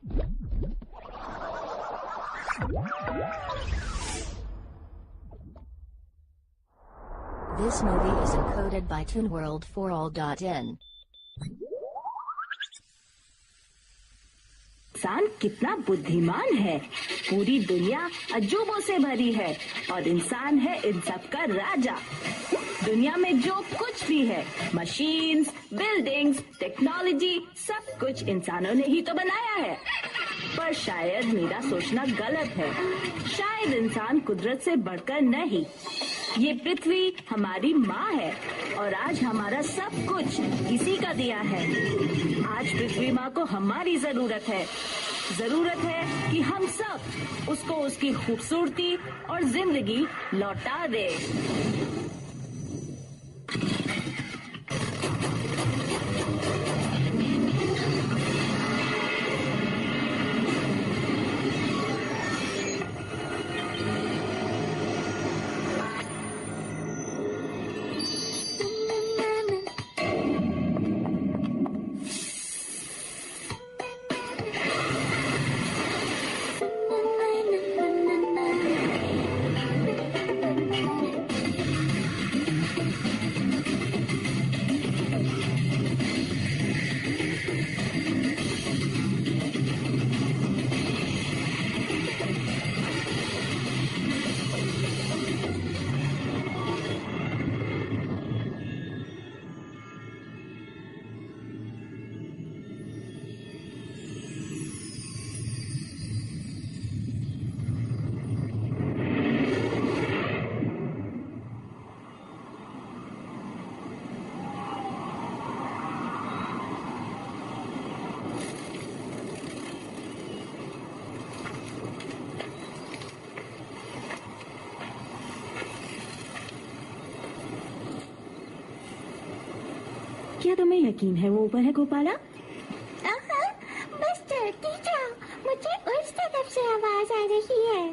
This movie is encoded by TuneWorld4All.in. इंसान कितना बुद्धिमान है। पूरी दुनिया अजूबों से भरी है और इंसान है इन सब का राजा। दुनिया में जो कुछ भी है, मशीन्स, बिल्डिंग्स, टेक्नोलॉजी, सब कुछ इंसानों ने ही तो बनाया है। पर शायद मेरा सोचना गलत है। शायद इंसान कुदरत से बढ़कर नहीं। ये पृथ्वी हमारी माँ है और आज हमारा सब कुछ इसी का दिया है। आज पृथ्वी माँ को हमारी जरूरत है। जरूरत है कि हम सब उसको उसकी खूबसूरती और जिंदगी लौटा दें। क्या तुम्हें यकीन है वो ऊपर है गोपाला? मिस्टर टीचर, मुझे उस तरफ से आवाज आ रही है।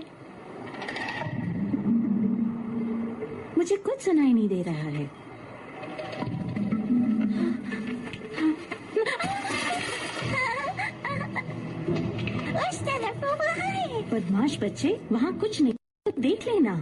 मुझे कुछ सुनाई नहीं दे रहा है। उस तरफ वो वहाँ है। बदमाश बच्चे, वहाँ कुछ नहीं, तो देख लेना।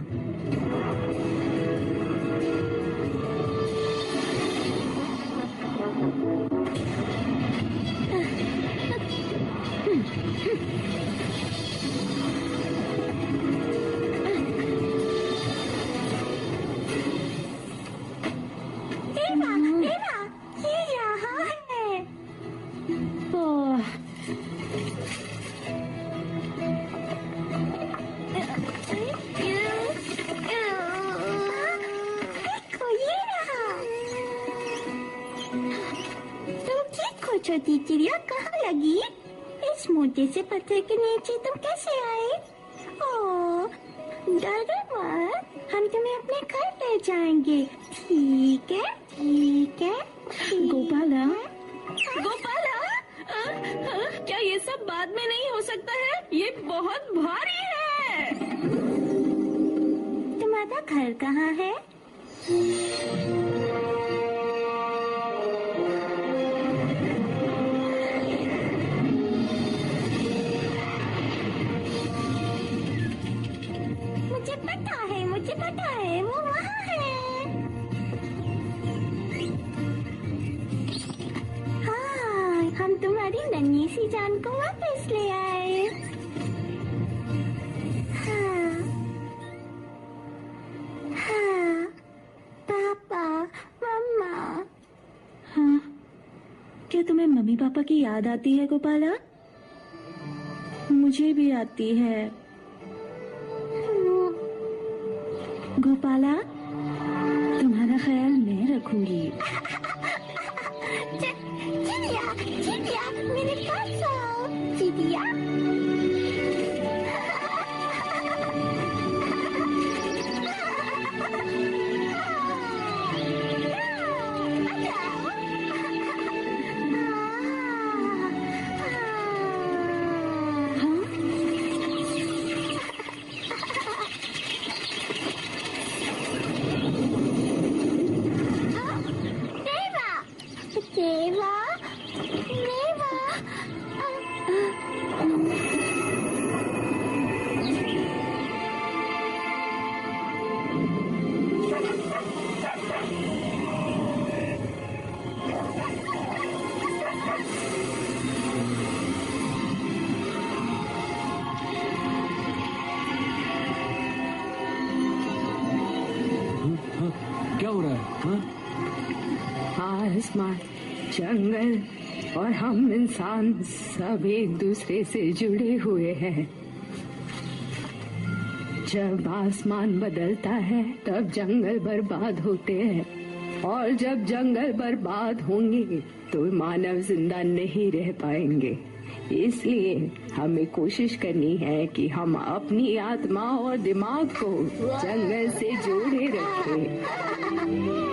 छोटी चिड़िया कहाँ लगी? इस मोटे से पत्थर के नीचे तुम कैसे आए? ओह, डरो मत, हम तुम्हें अपने घर ले जाएंगे। ठीक है, ठीक है। गोपाला, गोपाला, क्या ये सब बाद में नहीं हो सकता है? ये बहुत भारी है। तुम्हारा घर कहाँ है? मुझे पता है, वो वहाँ है। हाँ, हम तुम्हारी नन्ही सी जान को वापस ले आए। हाँ, हाँ, पापा, मम्मा। हाँ, क्या तुम्हें मम्मी पापा की याद आती है गोपाला? मुझे भी आती है। गोपाला, तुम्हारा ख्याल मैं रखूंगी। चिड़िया, चिड़िया, मेरे पास आओ, चिड़िया। जंगल और हम इंसान सब एक दूसरे से जुड़े हुए हैं। जब आसमान बदलता है तब जंगल बर्बाद होते हैं, और जब जंगल बर्बाद होंगे तो मानव जिंदा नहीं रह पाएंगे। इसलिए हमें कोशिश करनी है कि हम अपनी आत्मा और दिमाग को जंगल से जोड़े रखें।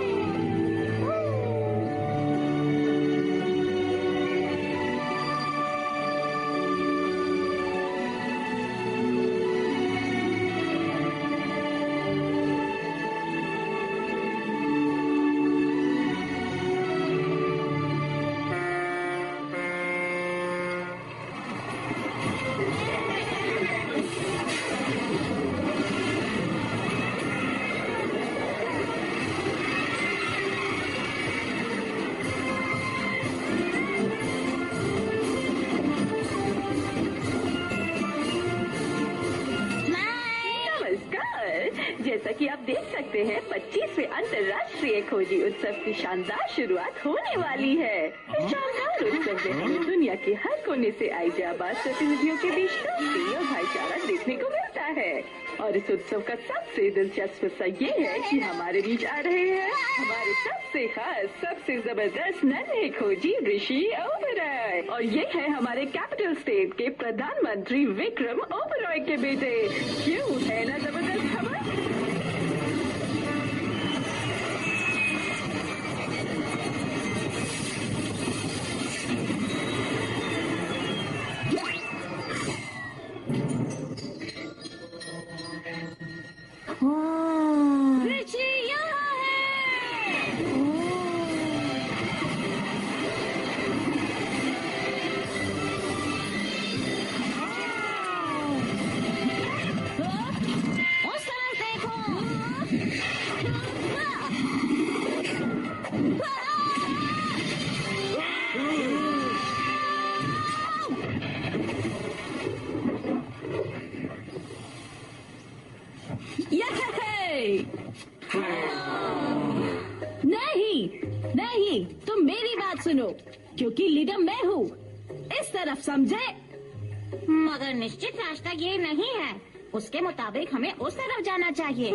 जैसा कि आप देख सकते हैं 25वें अंतर्राष्ट्रीय खोजी उत्सव की शानदार शुरुआत होने वाली है। इस शानदार उत्सव में हमें दुनिया के हर कोने से आई जाबाज प्रतिनिधियों के बीच दोस्ती और भाईचारा देखने को मिलता है। और इस उत्सव का सबसे दिलचस्प हिस्सा ये है कि हमारे बीच आ रहे हैं हमारे सबसे खास, सबसे जबरदस्त नन्हे खोजी ऋषि ओबेरॉय, और ये है हमारे कैपिटल स्टेट के प्रधानमंत्री विक्रम ओबेरॉय के बेटे। क्यों है ना जबरदस्त खबर? ऋषि यहाँ है। उस तरफ देखो। नहीं नहीं, तुम मेरी बात सुनो, क्योंकि लीडर मैं हूँ। इस तरफ समझे? मगर निश्चित रास्ता ये नहीं है। उसके मुताबिक हमें उस तरफ जाना चाहिए।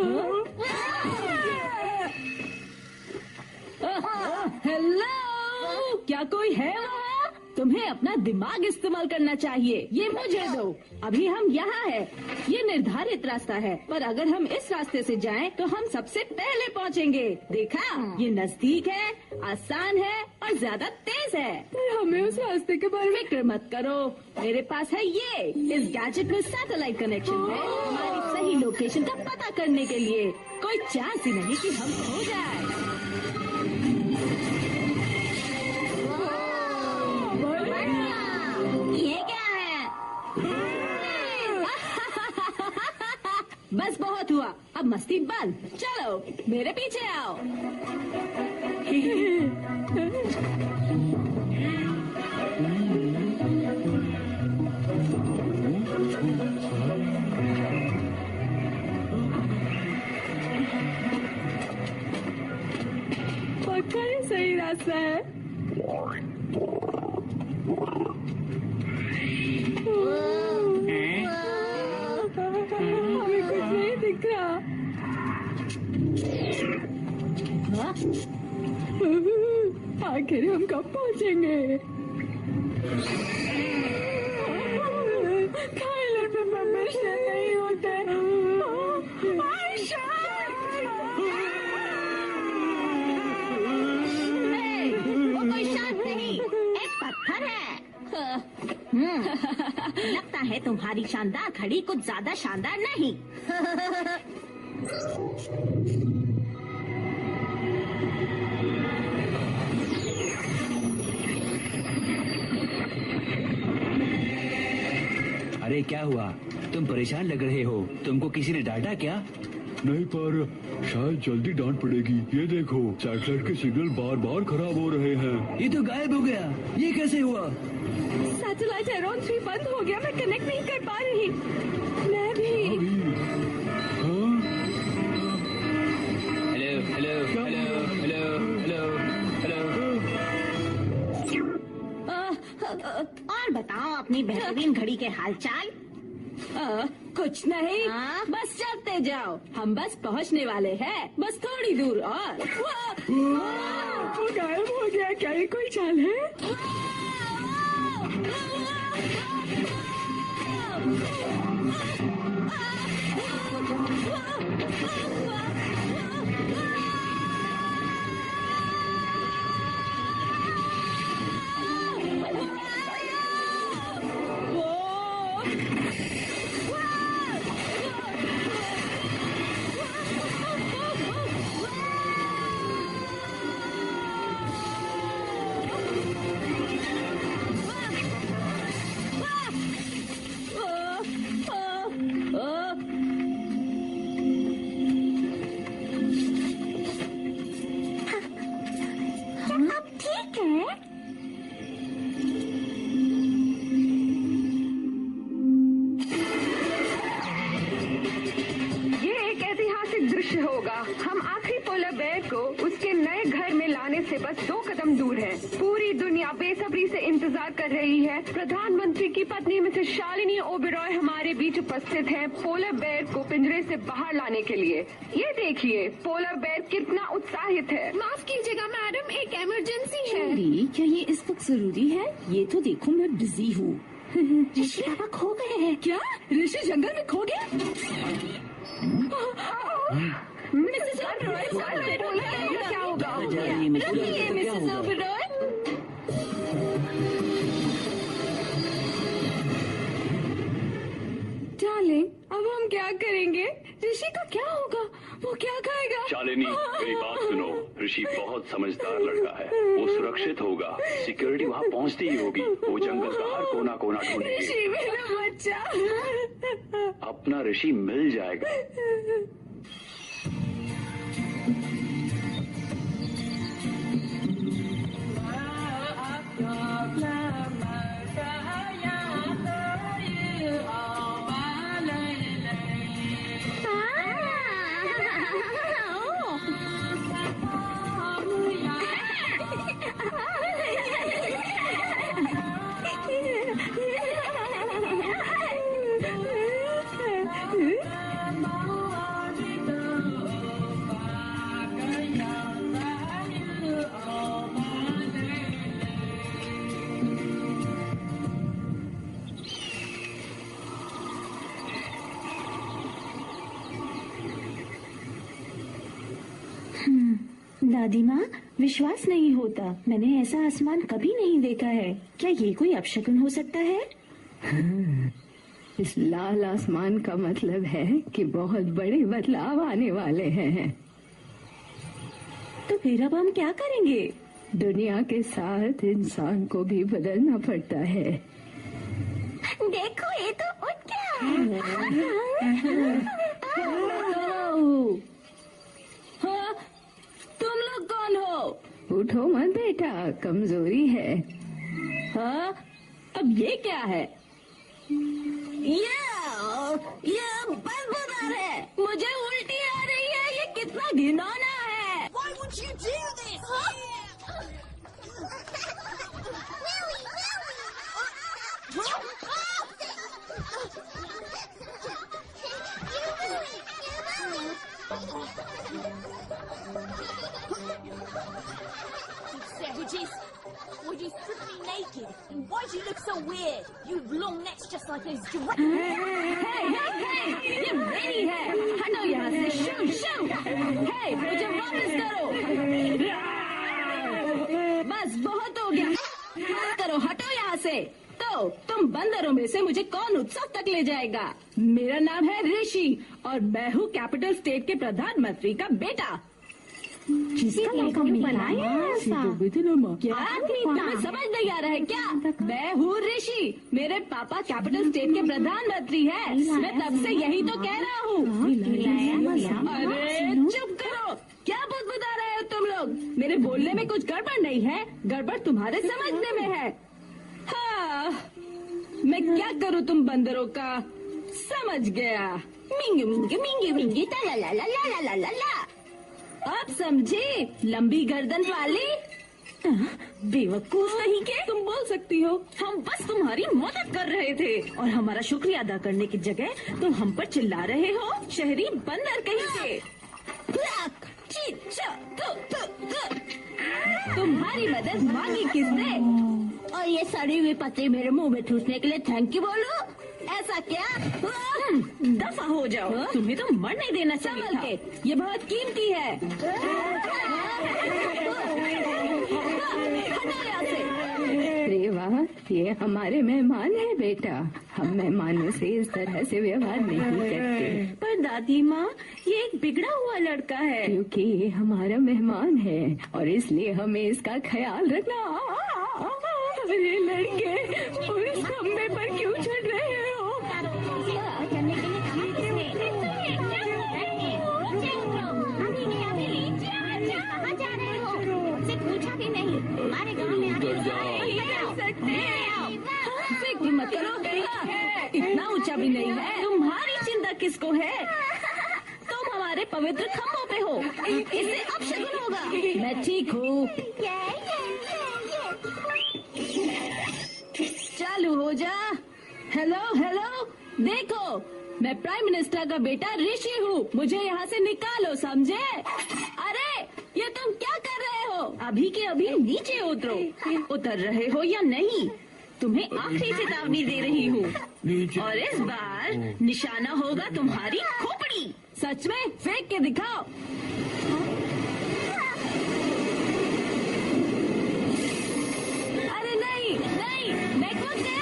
हेलो, क्या कोई है वहाँ? तुम्हें अपना दिमाग इस्तेमाल करना चाहिए। ये मुझे दो। अभी हम यहाँ हैं। ये निर्धारित रास्ता है, पर अगर हम इस रास्ते से जाएं, तो हम सबसे पहले पहुँचेंगे। देखा, ये नजदीक है, आसान है और ज्यादा तेज है। पर हमें उस रास्ते के बारे में फिक्र मत करो। मेरे पास है ये। इस गैजेट में सैटेलाइट कनेक्शन है हमारी सही लोकेशन का पता करने के लिए। कोई चांस ही नहीं कि हम खो जाए। ये क्या है? बस बहुत हुआ, अब मस्ती बंद। चलो मेरे पीछे आओ। पक्का ये सही रास्ता है। हमें कुछ नहीं दिख रहा। आखिर हम कब पहुँचेंगे? थाईलैंड में परमिशन नहीं होते। वो कोई शांत नहीं, एक पत्थर है। लगता है तुम्हारी शानदार घड़ी कुछ ज्यादा शानदार नहीं। अरे क्या हुआ? तुम परेशान लग रहे हो। तुमको किसी ने डांटा क्या? नहीं, पर शायद जल्दी डांट पड़ेगी। ये देखो, सैटेलाइट के सिग्नल बार बार खराब हो रहे हैं। ये तो गायब हो गया। ये कैसे हुआ? सैटेलाइट एरोन 3 बंद हो गया। मैं कनेक्ट नहीं कर पा रही। मैं भी। हाँ? Hello hello hello hello hello hello. और बताओ अपनी बेहतरीन घड़ी के हालचाल। कुछ नहीं, हाँ? बस चलते जाओ, हम बस पहुंचने वाले हैं, बस थोड़ी दूर और। वो गायब हो गया, क्या ये कोई चाल है? अब ठीक है। ये एक ऐतिहासिक दृश्य होगा। हम आखिरी पोलर बेयर को उसके नए घर में लाने से बस 2 कदम दूर हैं। पूरी दुनिया बेसब्री से इंतजार कर रही है। प्रधानमंत्री की पत्नी मिसेस शालिनी ओबेरॉय हमारे बीच उपस्थित हैं पोलर बेयर को पिंजरे से बाहर लाने के लिए। ये देखिए पोलर बेयर कितना उत्साहित है। माफ कीजिएगा मैडम, एक इमरजेंसी है। चोरी? क्या ये इस वक्त जरूरी है? ये तो देखो मैं बिजी हूँ। ऋषि पापा खो गए हैं। क्या ऋषि जंगल में खो गया? मिसेस ओबेरॉय, क्या होगा? रखिए मिसेस ओबेरॉय। डार्लिंग, अब हम क्या करेंगे? ऋषि का क्या होगा? वो क्या खाएगा? शालिनी, मेरी बात सुनो। ऋषि बहुत समझदार लड़का है, वो सुरक्षित होगा। सिक्योरिटी वहाँ पहुँचती ही होगी। वो जंगल का हर कोना कोना ढूंढेंगे। ऋषि मेरा बच्चा। अपना ऋषि मिल जाएगा। दादी माँ, विश्वास नहीं होता, मैंने ऐसा आसमान कभी नहीं देखा है। क्या ये कोई अपशकुन हो सकता है? इस लाल आसमान का मतलब है कि बहुत बड़े बदलाव आने वाले हैं। तो फिर अब हम क्या करेंगे? दुनिया के साथ इंसान को भी बदलना पड़ता है। देखो ये तो उठ गया। हाँ, तुम लोग कौन हो? उठो मत बेटा, कमजोरी है। हाँ, अब ये क्या है? ये बदबूदार है, मुझे उल्टी आ रही है, ये कितना घिनौना है। Why would you do this? Savages! Would you strip me naked? And why do you look so weird? You've long necks just like those giraffes. ये मेरी है, हटो यहाँ से। शू शू। हे, मुझे वापस करो। बस बहुत हो गया, बस करो, हटो यहाँ से। तो तुम बंदरों में से मुझे कौन उत्सव तक ले जाएगा? मेरा नाम है ऋषि और मैं हूँ कैपिटल स्टेट के प्रधानमंत्री का बेटा। जिसका लड़का बनाया ऐसा। क्या तुम्हें समझ नहीं आ रहा है क्या? मैं हूँ ऋषि, मेरे पापा कैपिटल स्टेट के प्रधानमंत्री हैं। मैं तब से यही तो कह रहा हूँ। अरे चुप करो, क्या बुदबुदा रहे हो तुम लोग? मेरे बोलने में कुछ गड़बड़ नहीं है, गड़बड़ तुम्हारे समझने में है। हाँ, मैं क्या करूँ तुम बंदरों का? समझ गया। मिंगी मिंगी मिंगी मिंगी ला ला ला ला ला ला ला ला। अब समझे, लंबी गर्दन वाली। बेवकूफ नहीं के, तुम बोल सकती हो। हम बस तुम्हारी मदद कर रहे थे और हमारा शुक्रिया अदा करने की जगह तुम हम पर चिल्ला रहे हो, शहरी बंदर कहीं के। तुम्हारी मदद मांगी किसने? और ये सड़ी हुई पत्ती मेरे मुंह में ठूसने के लिए थैंक यू बोलो? ऐसा क्या? दफा हो जाओ, तुम्हें तो मरने देना चाहिए था। ये बहुत कीमती है। अरे वाह, ये हमारे मेहमान है बेटा। हम मेहमानों से इस तरह से व्यवहार नहीं करते। पर दादी माँ, ये एक बिगड़ा हुआ लड़का है। क्योंकि ये हमारा मेहमान है और इसलिए हमें इसका ख्याल रखना। ये लड़के उस खम्भे पर क्यों चढ़ रहे हो? कहाँ जा रहे हो? मुझसे पूछा भी नहीं। हमारे गाँव में मत करो, इतना ऊंचा भी नहीं है। तुम्हारी चिंता किसको है? तुम हमारे पवित्र खम्भों पे हो, इससे अपशगुन होगा। मैं ठीक हूँ। चालू हो जा। हेलो हेलो, देखो मैं प्राइम मिनिस्टर का बेटा ऋषि हूँ। मुझे यहाँ से निकालो, समझे? अरे ये तुम क्या कर रहे हो? अभी के अभी नीचे उतरो। उतर रहे हो या नहीं? तुम्हें आखिरी चेतावनी दे रही हूँ और इस बार निशाना होगा तुम्हारी खोपड़ी। सच में फेंक के दिखाओ। अरे नहीं नहीं, मैं कूद गया।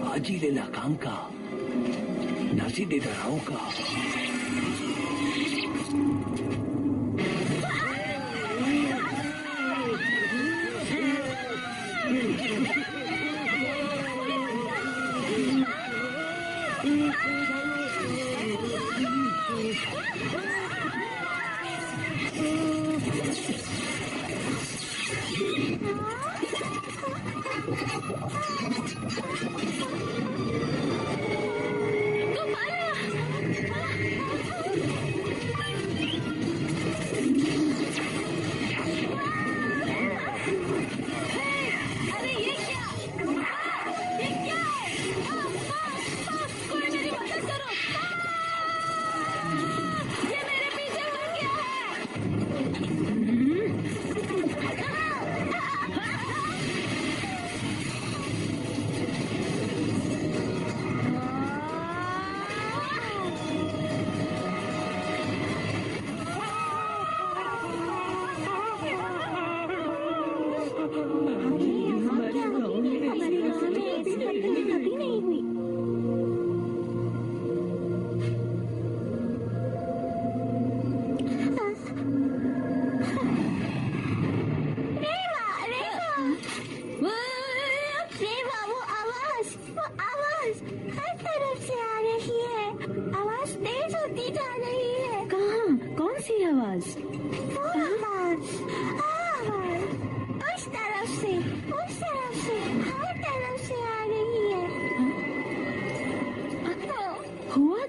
हाजी काम का नासी दे दराओं का।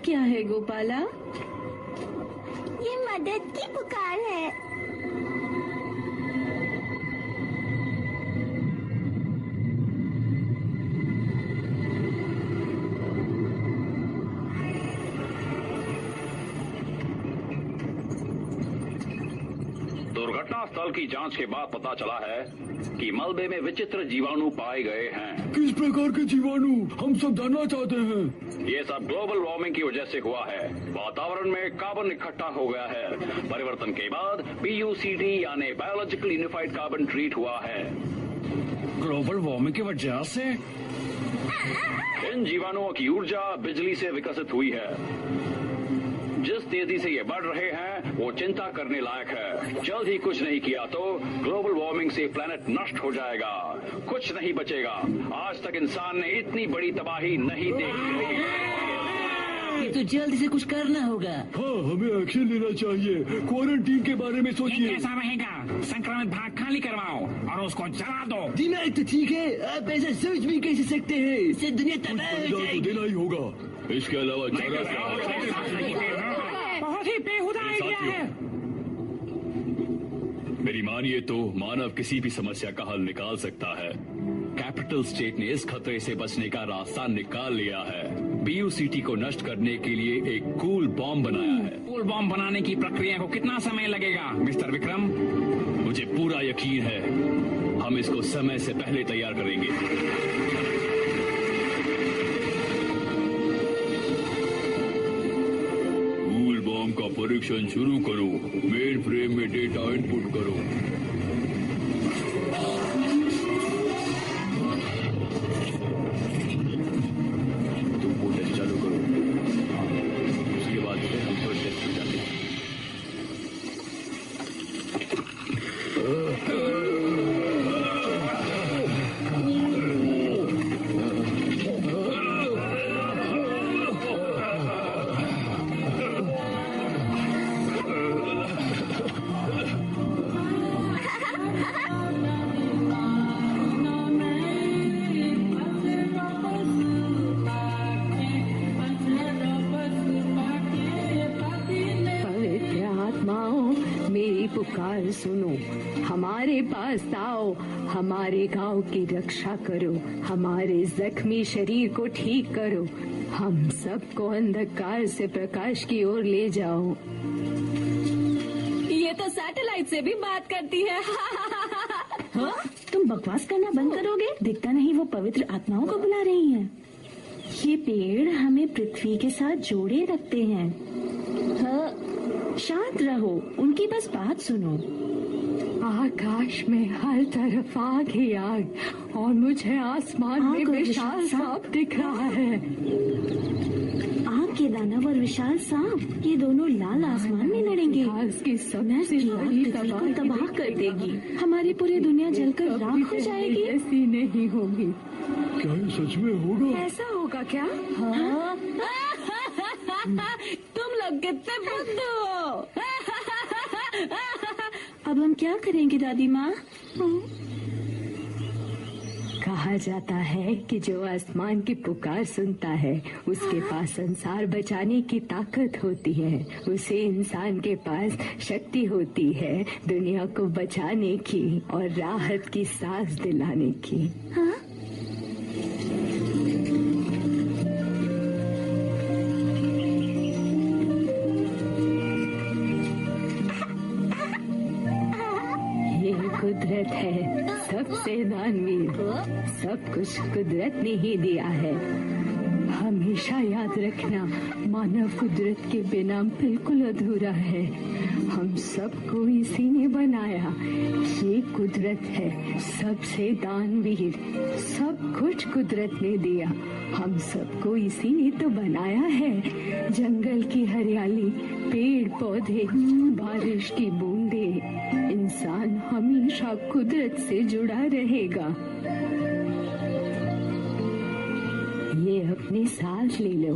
क्या है गोपाला? ये मदद की पुकार है। तो दुर्घटना स्थल की जांच के बाद पता चला है कि मलबे में विचित्र जीवाणु पाए गए हैं। किस प्रकार के जीवाणु, हम सब जानना चाहते हैं। ये सब ग्लोबल वार्मिंग की वजह से हुआ है। वातावरण में कार्बन इकट्ठा हो गया है। परिवर्तन के बाद BUCT यानी बायोलॉजिकल यूनिफाइड कार्बन ट्रीट हुआ है। ग्लोबल वार्मिंग की वजह से इन जीवाणुओं की ऊर्जा बिजली से विकसित हुई है। जिस तेजी से ये बढ़ रहे हैं वो चिंता करने लायक है। जल्द ही कुछ नहीं किया तो ग्लोबल वार्मिंग से प्लेनेट नष्ट हो जाएगा, कुछ नहीं बचेगा। आज तक इंसान ने इतनी बड़ी तबाही नहीं देखी। ये तो जल्दी से कुछ करना होगा। हाँ, हमें एक्शन लेना चाहिए। क्वारंटीन के बारे में सोचिए। कैसा रहेगा? संक्रमित भाग खाली करवाओ और उसको जला दो। दिमाग तो ठीक है, आप ऐसा सोच भी कैसे सकते हैं? इससे दुनिया तबाह हो तो जाएगी। देना ही होगा। इसके अलावा बहुत ही बेहुदा आइडिया है। मेरी मानिए तो मानव किसी भी समस्या का हल निकाल सकता है। कैपिटल स्टेट ने इस खतरे से बचने का रास्ता निकाल लिया है। BUCT को नष्ट करने के लिए एक कूल बॉम्ब बनाया है। कूल बॉम्ब बनाने की प्रक्रिया को कितना समय लगेगा मिस्टर विक्रम? मुझे पूरा यकीन है हम इसको समय से पहले तैयार करेंगे। कूल बॉम्ब का परीक्षण शुरू करो। मेन फ्रेम में डेटा इनपुट करो। चालू करो। उसके बाद फिर हम थर्ड टेस्ट में जाते हैं। पुकार सुनो, हमारे पास आओ, हमारे गांव की रक्षा करो, हमारे जख्मी शरीर को ठीक करो, हम सबको अंधकार से प्रकाश की ओर ले जाओ। ये तो सैटेलाइट से भी बात करती है। हाँ? तुम बकवास करना बंद करोगे? दिखता नहीं वो पवित्र आत्माओं को बुला रही हैं। ये पेड़ हमें पृथ्वी के साथ जोड़े रखते हैं। हाँ, शांत रहो, उनकी बस बात सुनो। आकाश में हर तरफ आग ही आग और मुझे आसमान में विशाल सांप दिख रहा है। आग के दानव और विशाल सांप, ये दोनों लाल आसमान में लड़ेंगे। की सबसे बड़ी तबाह कर देगी। हमारी पूरी दुनिया जलकर राख हो जाएगी। ऐसी नहीं होगी। क्या ये सच में होगा? ऐसा होगा क्या? हाँ। तुम लोग कितने बुद्धू हो। अब हम क्या करेंगे दादी माँ? कहा जाता है कि जो आसमान की पुकार सुनता है उसके पास संसार बचाने की ताकत होती है। उसे इंसान के पास शक्ति होती है दुनिया को बचाने की और राहत की सांस दिलाने की। हाँ? कुदरत है सबसे दानवीर, सब कुछ कुदरत ने ही दिया है। हमेशा याद रखना, मानव कुदरत के बिना बिल्कुल अधूरा है। हम सबको इसी ने बनाया। ये कुदरत है सबसे दानवीर, सब कुछ कुदरत ने दिया। हम सबको इसी ने तो बनाया है। जंगल की हरियाली, पेड़ पौधे, बारिश की बूंदे, इंसान हमेशा कुदरत से जुड़ा रहेगा। ये अपनी सांस ले लो,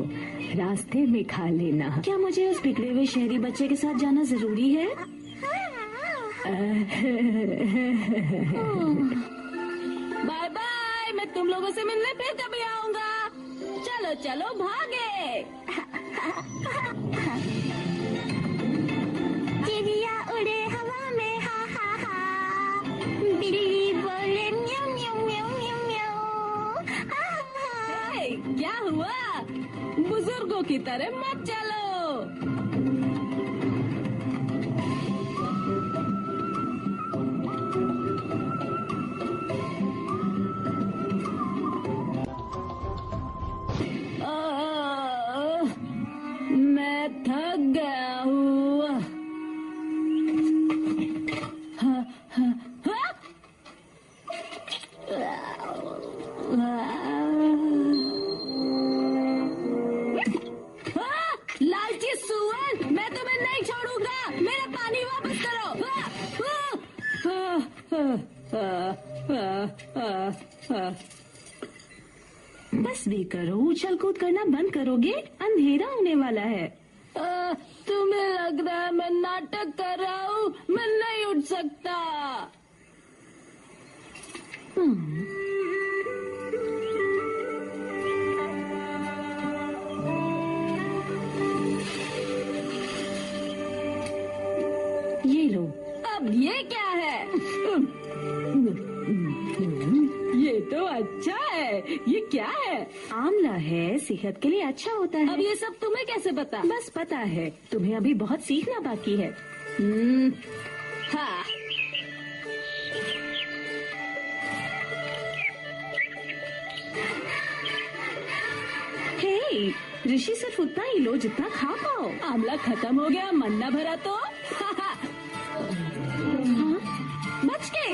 रास्ते में खा लेना। क्या मुझे उस बिगड़े हुए शहरी बच्चे के साथ जाना जरूरी है? बाय बाय, मैं तुम लोगों से मिलने फिर कभी आऊंगा। चलो चलो भागे। चिड़िया उड़े हवा में हा हा हा, बिल्ली बोले म्याऊ म्याऊ म्याऊ म्याऊ म्याऊ। हे, क्या हुआ? बुजुर्गों की तरह मत चलो। करो, उछल कूद करना बंद करोगे? अंधेरा होने वाला है। तुम्हें लग रहा है मैं नाटक कर रहा हूँ? मैं नहीं उठ सकता। ये लो। अब ये क्या है? ये तो अच्छा है। ये क्या है? आंवला है, सेहत के लिए अच्छा होता है। अब ये सब तुम्हें कैसे पता? बस पता है, तुम्हें अभी बहुत सीखना बाकी है। हाँ। हे, ऋषि सिर्फ उतना ही लो जितना खा पाओ। आंवला खत्म हो गया, मन न भरा तो? हाँ? बच गए।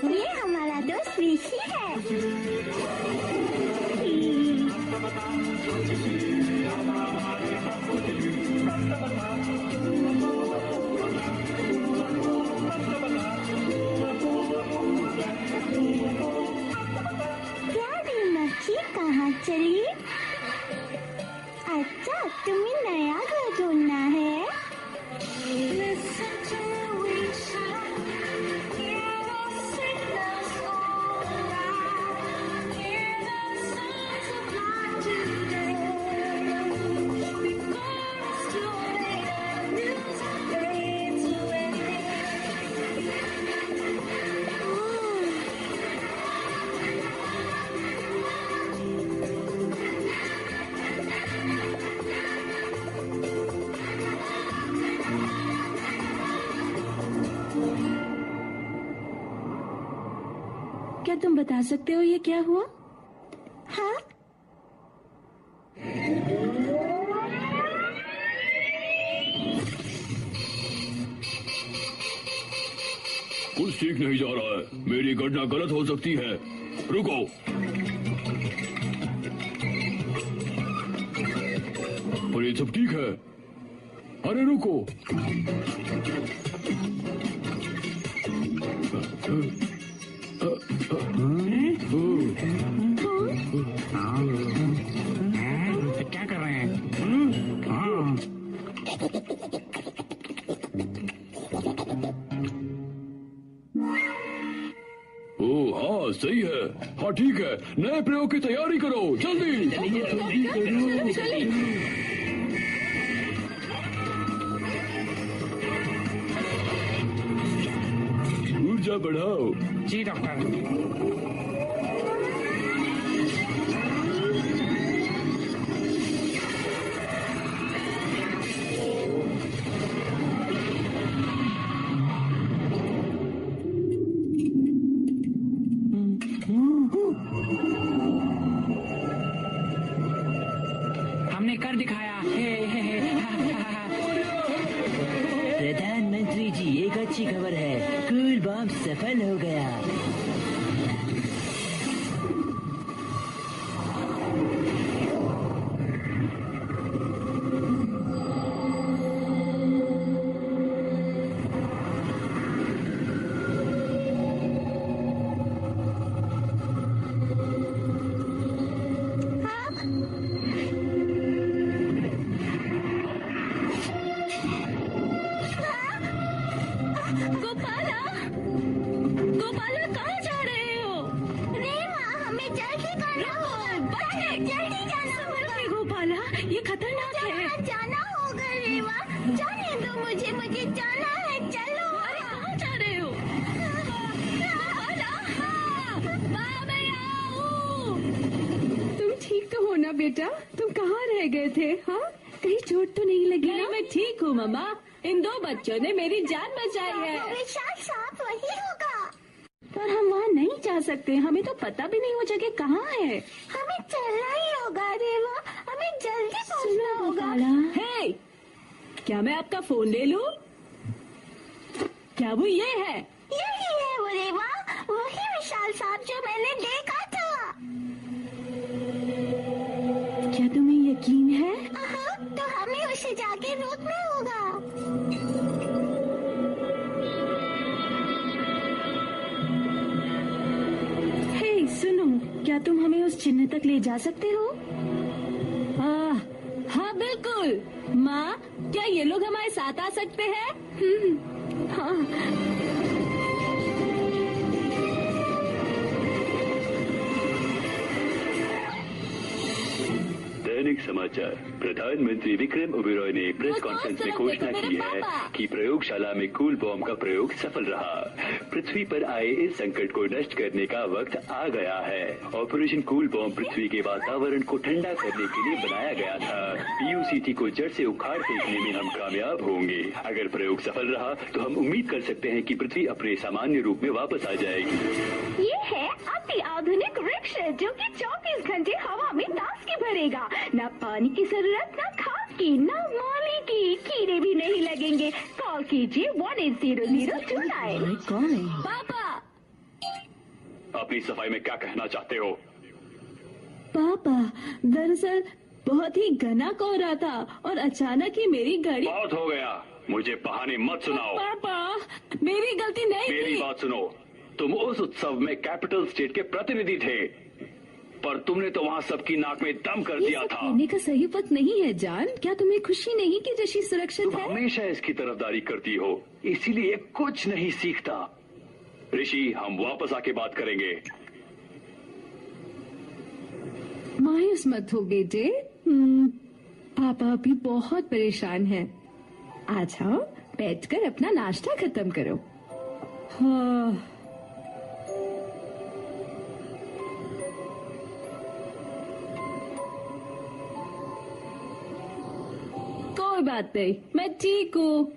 ये हमारा दोस्त ऋषि है। प्यारी मच्छी कहाँ चली? अच्छा, तुम्हें नया घर ढूंढना है। क्या तुम बता सकते हो ये क्या हुआ? हाँ? कुछ ठीक नहीं जा रहा है। मेरी गणना गलत हो सकती है। रुको। और ये सब ठीक है। अरे रुको। क्या कर रहे हैं? ओह हाँ, सही है। हाँ ठीक है, नए प्रयोग की तैयारी करो, जल्दी। ऊर्जा बढ़ाओ। जी डॉक्टर। हमने कर दिखाया। प्रधानमंत्री जी, एक अच्छी खबर है। कूल बम सफल हो गया। गोपाला, हमें जल्दी करना होगा। जल्दी जाना होगा। गोपाला, ये खतरनाक है। जाना होगा रेवा, जाने दो मुझे जाना है। चलो। अरे कहाँ जा रहे हो? तुम ठीक तो हो ना बेटा? तुम कहाँ रह गए थे? हाँ, कहीं चोट तो नहीं लगी? नहीं, मैं ठीक हूँ मम्मा। इन 2 बच्चों ने मेरी जान बचाई है। विशाल साहब वही होगा। पर हम वहाँ नहीं जा सकते, हमें तो पता भी नहीं वो जगह कहाँ है। हमें चलना ही होगा रेवा, हमें जल्दी पहुँचना होगा। हे, क्या मैं आपका फोन ले लूं? क्या वो ये है? यही है वो रेवा, वही विशाल साहब जो मैंने देखा था। क्या तुम्हें यकीन है? तो हमें उसे जाके रोकना होगा। हे सुनो, क्या तुम हमें उस चिन्ह तक ले जा सकते हो? हाँ बिल्कुल। माँ, क्या ये लोग हमारे साथ आ सकते हैं? हाँ। दैनिक समाचार। प्रधानमंत्री विक्रम ओबेरॉय ने प्रेस कॉन्फ्रेंस में घोषणा की है कि प्रयोगशाला में कूल बॉम्ब का प्रयोग सफल रहा। पृथ्वी पर आए इस संकट को नष्ट करने का वक्त आ गया है। ऑपरेशन कूल बॉम्ब पृथ्वी के वातावरण को ठंडा करने के लिए बनाया गया था। पीयूसीटी को जड़ से उखाड़ फेंकने में हम कामयाब होंगे। अगर प्रयोग सफल रहा तो हम उम्मीद कर सकते हैं कि पृथ्वी अपने सामान्य रूप में वापस आ जाएगी। ये है अति आधुनिक रिक्शा जो कि 24 घंटे हवा में ताजगी भरेगा। न पानी की जरूरत, न खाद की, न माली की, कीड़े भी नहीं लगेंगे। कॉल कीजिए 180029। कौन है? पापा, अपनी सफाई में क्या कहना चाहते हो? पापा, दरअसल बहुत ही घना कोहरा था और अचानक ही मेरी गाड़ी। बहुत हो गया, मुझे बहाने मत सुनाओ। पापा, मेरी गलती नहीं मेरी थी। बात सुनो, तुम उस उत्सव में कैपिटल स्टेट के प्रतिनिधि थे, पर तुमने तो वहाँ सबकी नाक में दम कर ये दिया सब था। करने का सही वक्त नहीं है जान। क्या तुम्हें खुशी नहीं कि ऋषि सुरक्षित तुम है? हमेशा इसकी तरफदारी करती हो, इसीलिए कुछ नहीं सीखता। ऋषि, हम वापस आके बात करेंगे। मायूस मत हो बेटे। पापा अभी बहुत परेशान हैं। आ जाओ, बैठकर अपना नाश्ता खत्म करो। हाँ। कोई बात नहीं, मैं ठीक हूँ।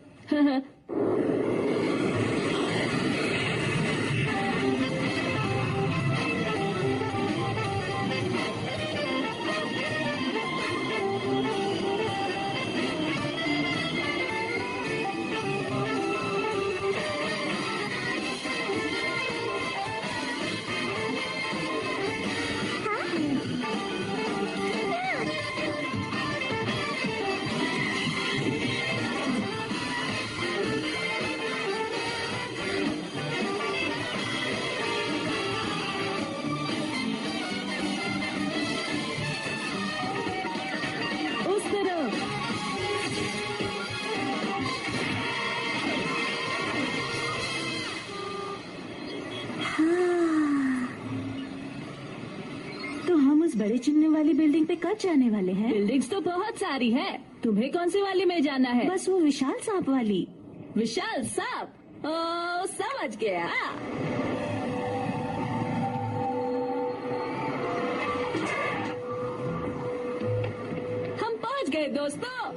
बड़े चिन्ह वाली बिल्डिंग पे कब जाने वाले हैं? बिल्डिंग्स तो बहुत सारी है, तुम्हें कौन सी वाली में जाना है? बस वो विशाल सांप वाली। विशाल सांप? ओ, समझ गया। हम पहुंच गए दोस्तों।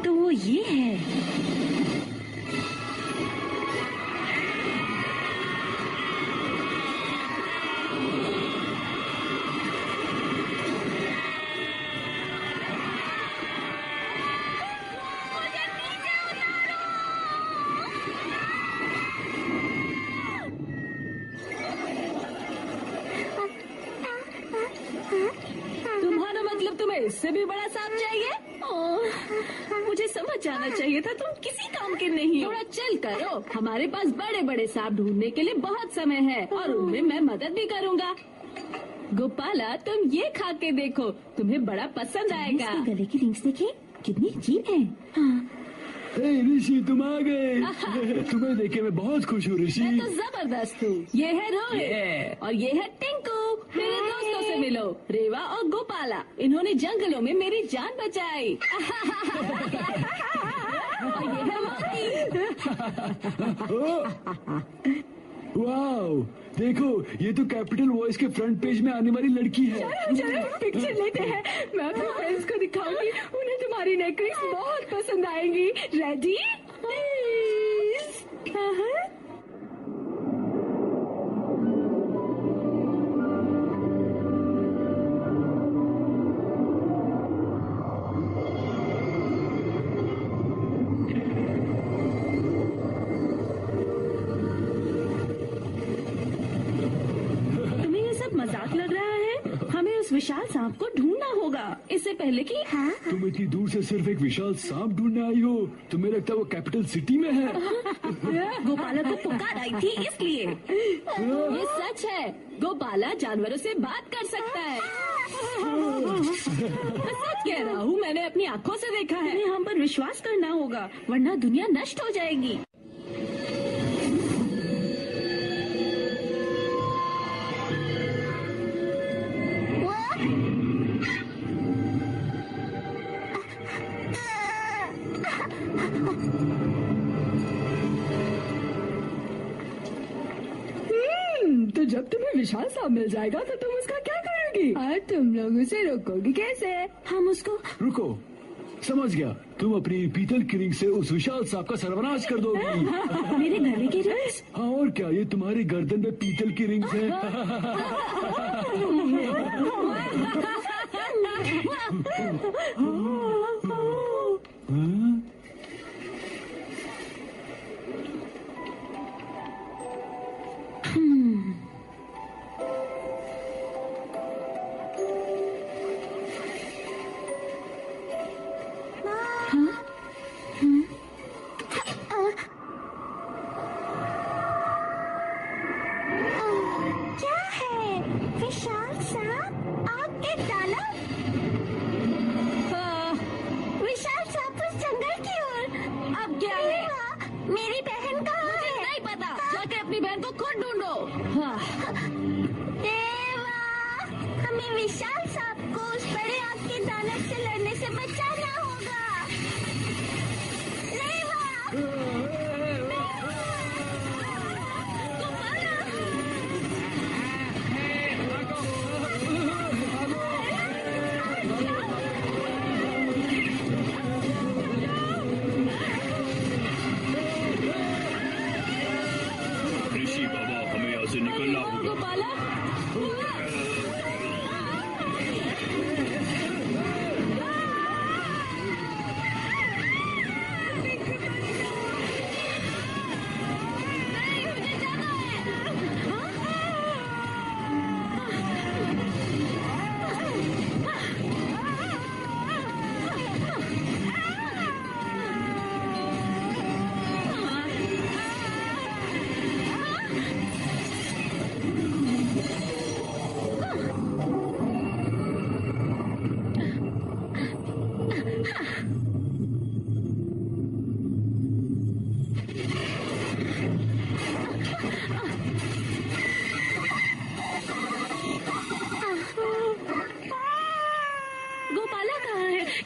तो वो ये है। तुम्हारा मतलब तुम्हें इससे भी बड़ा सांप चाहिए? मुझे समझ जाना चाहिए था, तुम किसी काम के नहीं हो। थोड़ा चिल करो, हमारे पास बड़े बड़े सांप ढूंढने के लिए बहुत समय है और उनमें मैं मदद भी करूंगा। गोपाला, तुम ये खा के देखो, तुम्हें बड़ा पसंद आएगा। इसके गले की रिंग्स देखे, कितनी अजीब है। हाँ। हे ऋषि, तुम आ गए। तुम्हें देखे मैं बहुत खुश हूँ ऋषि। मैं तो जबरदस्त हूँ। ये है रोहित और ये है टिंकू। मेरे दोस्तों से मिलो, रेवा और गोपाला। इन्होंने जंगलों में मेरी जान बचाई। और ये है मोती। वाओ, देखो ये तो कैपिटल वॉइस के फ्रंट पेज में आने वाली लड़की है। चलो पिक्चर लेते हैं। मैं अपने फ्रेंड्स को दिखाऊंगी, उन्हें तुम्हारी नेकलेस बहुत पसंद आएगी। Ready please? मजाक लग रहा है। हमें उस विशाल सांप को ढूंढना होगा इससे पहले कि तुम इतनी दूर से सिर्फ एक विशाल सांप ढूंढने आई हो? तुम्हें लगता है वो कैपिटल सिटी में है? गोपाला को पुकार आई थी इसलिए। ये सच है, गोपाला जानवरों से बात कर सकता है। मैं सच कह रहा हूँ, मैंने अपनी आँखों से देखा है। तुम्हें हम पर विश्वास करना होगा, वरना दुनिया नष्ट हो जाएगी। तो जब तुम्हें विशाल सांप मिल जाएगा तो तुम उसका क्या करोगी? और तुम लोग उसे रोकोगी कैसे? हम उसको रुको, समझ गया। तुम अपनी पीतल की रिंग से उस विशाल सांप का सर्वनाश कर दोगी। मेरे गले की रिंग्स? हाँ और क्या, ये तुम्हारी गर्दन में पीतल की रिंग्स है। विशाल सांप को उस बड़े आग के दानव से लड़ने से बचाना होगा। ऋषि बाबा, हमें यहाँ से निकलना होगा। गोपाला,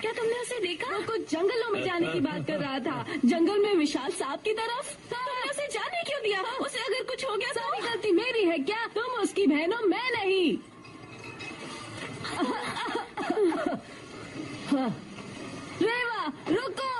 क्या तुमने उसे देखा? वो कुछ जंगलों में जाने की बात कर रहा था, जंगल में विशाल सांप की तरफ। तुमने उसे जाने क्यों दिया? उसे अगर कुछ हो गया तो सारी गलती मेरी है क्या? तुम उसकी बहन हो, मैं नहीं। रेवा, रुको।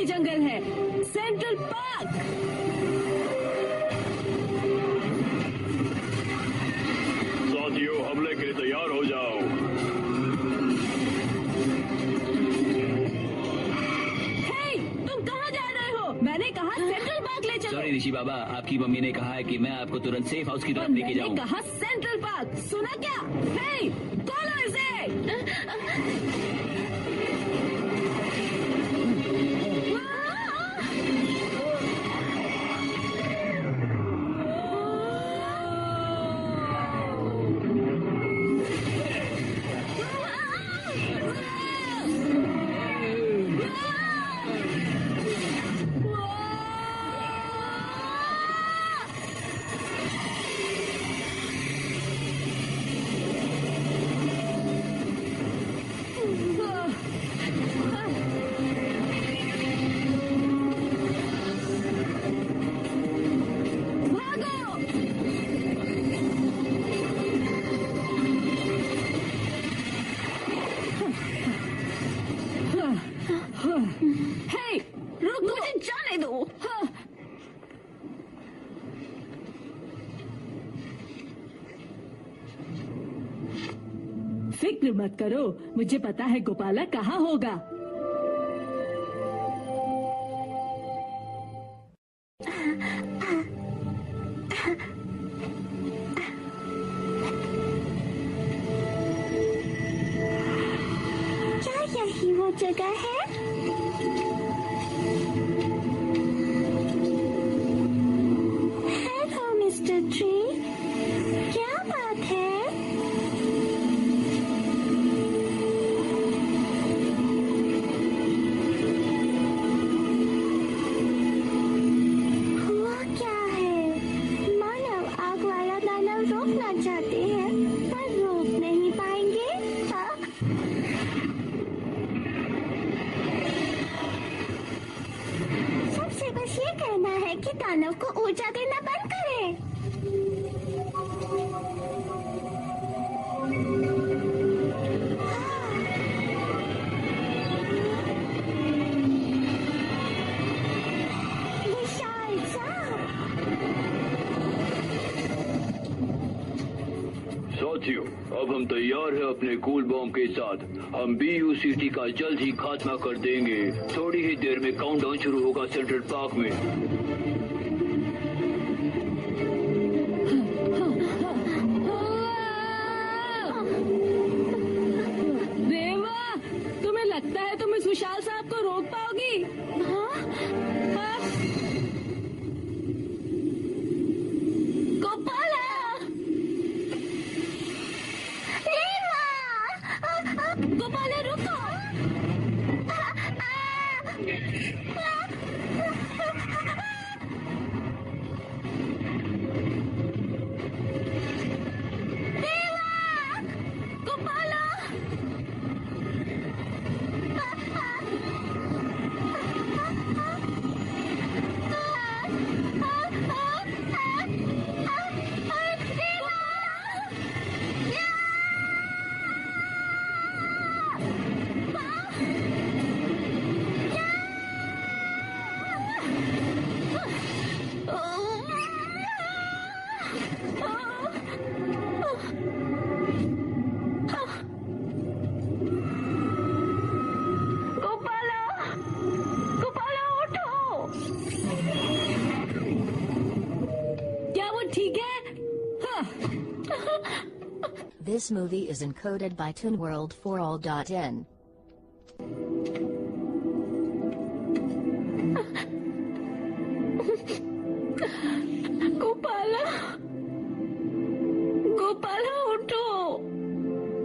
जंगल है, सेंट्रल पार्क। साथियों, हमले के लिए तैयार हो जाओ। हे, तुम कहाँ जा रहे हो? मैंने कहा सेंट्रल पार्क ले चलो। सॉरी ऋषि बाबा, आपकी मम्मी ने कहा है कि मैं आपको तुरंत सेफ हाउस की तरफ लेके जाऊं। मैंने कहा सेंट्रल पार्क, सुना क्या? हे, कॉलो इसे। फिक्र मत करो, मुझे पता है गोपाला कहाँ होगा। क्या यही वो जगह है? हेलो मिस्टर ट्री, क्या बात है? चाहते हैं पर रोक नहीं पाएंगे। सबसे बस ये कहना है कि दानव को ऊर्जा देना बंद करें। विशाल सांप। साथियों, अब हम तैयार हैं अपने कूल बॉम्ब के साथ। हम BUCT का जल्द ही खात्मा कर देंगे। थोड़ी ही देर में काउंटडाउन शुरू होगा सेंट्रल पार्क में। देवा, तुम्हें लगता है तुम इस विशाल सांप को रोक पाओगी? गोपाला! गोपाला रुको! Gopala! This movie is encoded by ToonWorld4All.in. Gopala, Gopala उठो,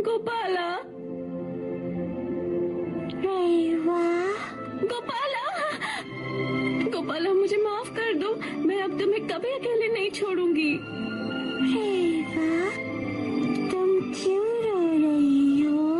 गोपाला, गोपाला, गोपाला मुझे माफ कर दो, मैं अब तुम्हें कभी अकेले नहीं छोड़ूंगी। तुम क्यों रो रही हो?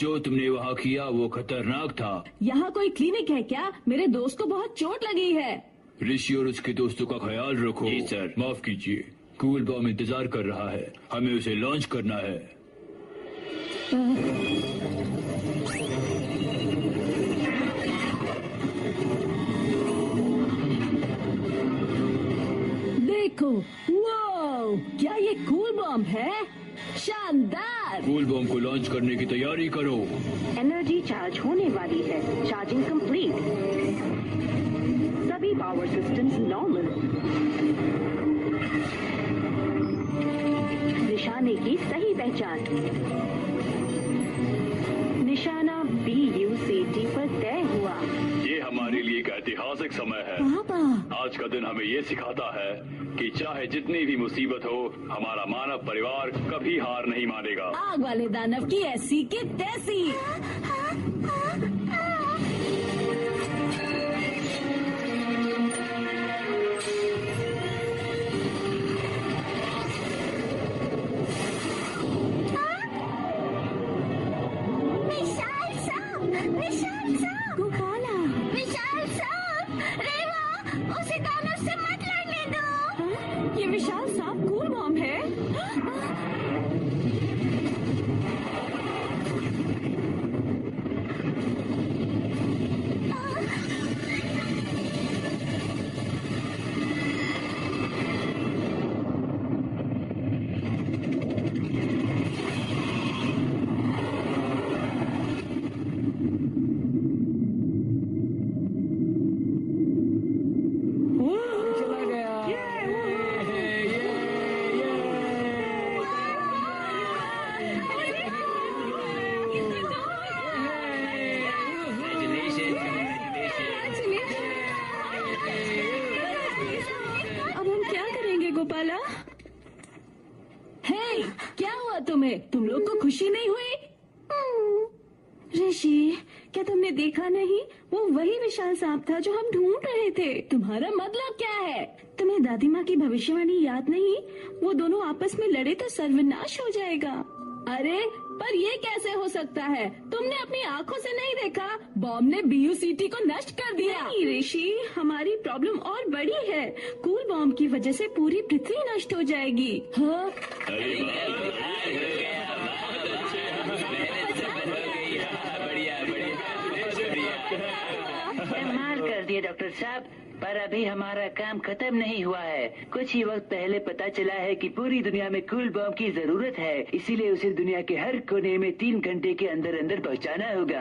जो तुमने वहाँ किया वो खतरनाक था। यहाँ कोई क्लिनिक है क्या? मेरे दोस्त को बहुत चोट लगी है। ऋषि और उसके दोस्तों का ख्याल रखो। जी सर। माफ कीजिए, कूल बॉम्ब इंतजार कर रहा है, हमें उसे लॉन्च करना है। देखो, वाओ, क्या ये कूल बॉम्ब है? शानदार। कूल बॉम्ब को लॉन्च करने की तैयारी करो। एनर्जी चार्ज होने वाली है। Charging complete. सभी पावर सिस्टम्स नॉर्मल। निशाने की सही पहचान। निशाना BUCT पर तय हुआ। ये हमारे लिए एक ऐतिहासिक समय है। आज का दिन हमें ये सिखाता है कि चाहे जितनी भी मुसीबत हो, हमारा मानव परिवार कभी हार नहीं मानेगा। आग वाले दानव की ऐसी की तैसी। विशाल सांप, विशाल सांप, गोपाला, विशाल सांप, रेवा, उसे दानव से मत लड़ने दो। ये विशाल सांप कूल बॉम्ब है। चला गया। अब हम क्या करेंगे गोपाला? हे, क्या हुआ तुम्हें? तुम लोग को खुशी नहीं हुई? ऋषि, क्या तुमने देखा नहीं? वो वही विशाल सांप था जो हम ढूंढ रहे थे। तुम्हारा मतलब क्या है? तुम्हें दादी माँ की भविष्यवाणी याद नहीं? वो दोनों आपस में लड़े तो सर्वनाश हो जाएगा। अरे, पर ये कैसे हो सकता है? तुमने अपनी आंखों से नहीं देखा? बॉम्ब ने BUCT को नष्ट कर दिया। नहीं ऋषि, हमारी प्रॉब्लम और बड़ी है। कूल बॉम्ब की वजह से पूरी पृथ्वी नष्ट हो जाएगी। हाँ? कमाल कर दिए डॉक्टर साहब, पर अभी हमारा काम खत्म नहीं हुआ है। कुछ ही वक्त पहले पता चला है कि पूरी दुनिया में कूल बॉम्ब की जरूरत है, इसीलिए उसे दुनिया के हर कोने में 3 घंटे के अंदर अंदर पहुंचाना होगा।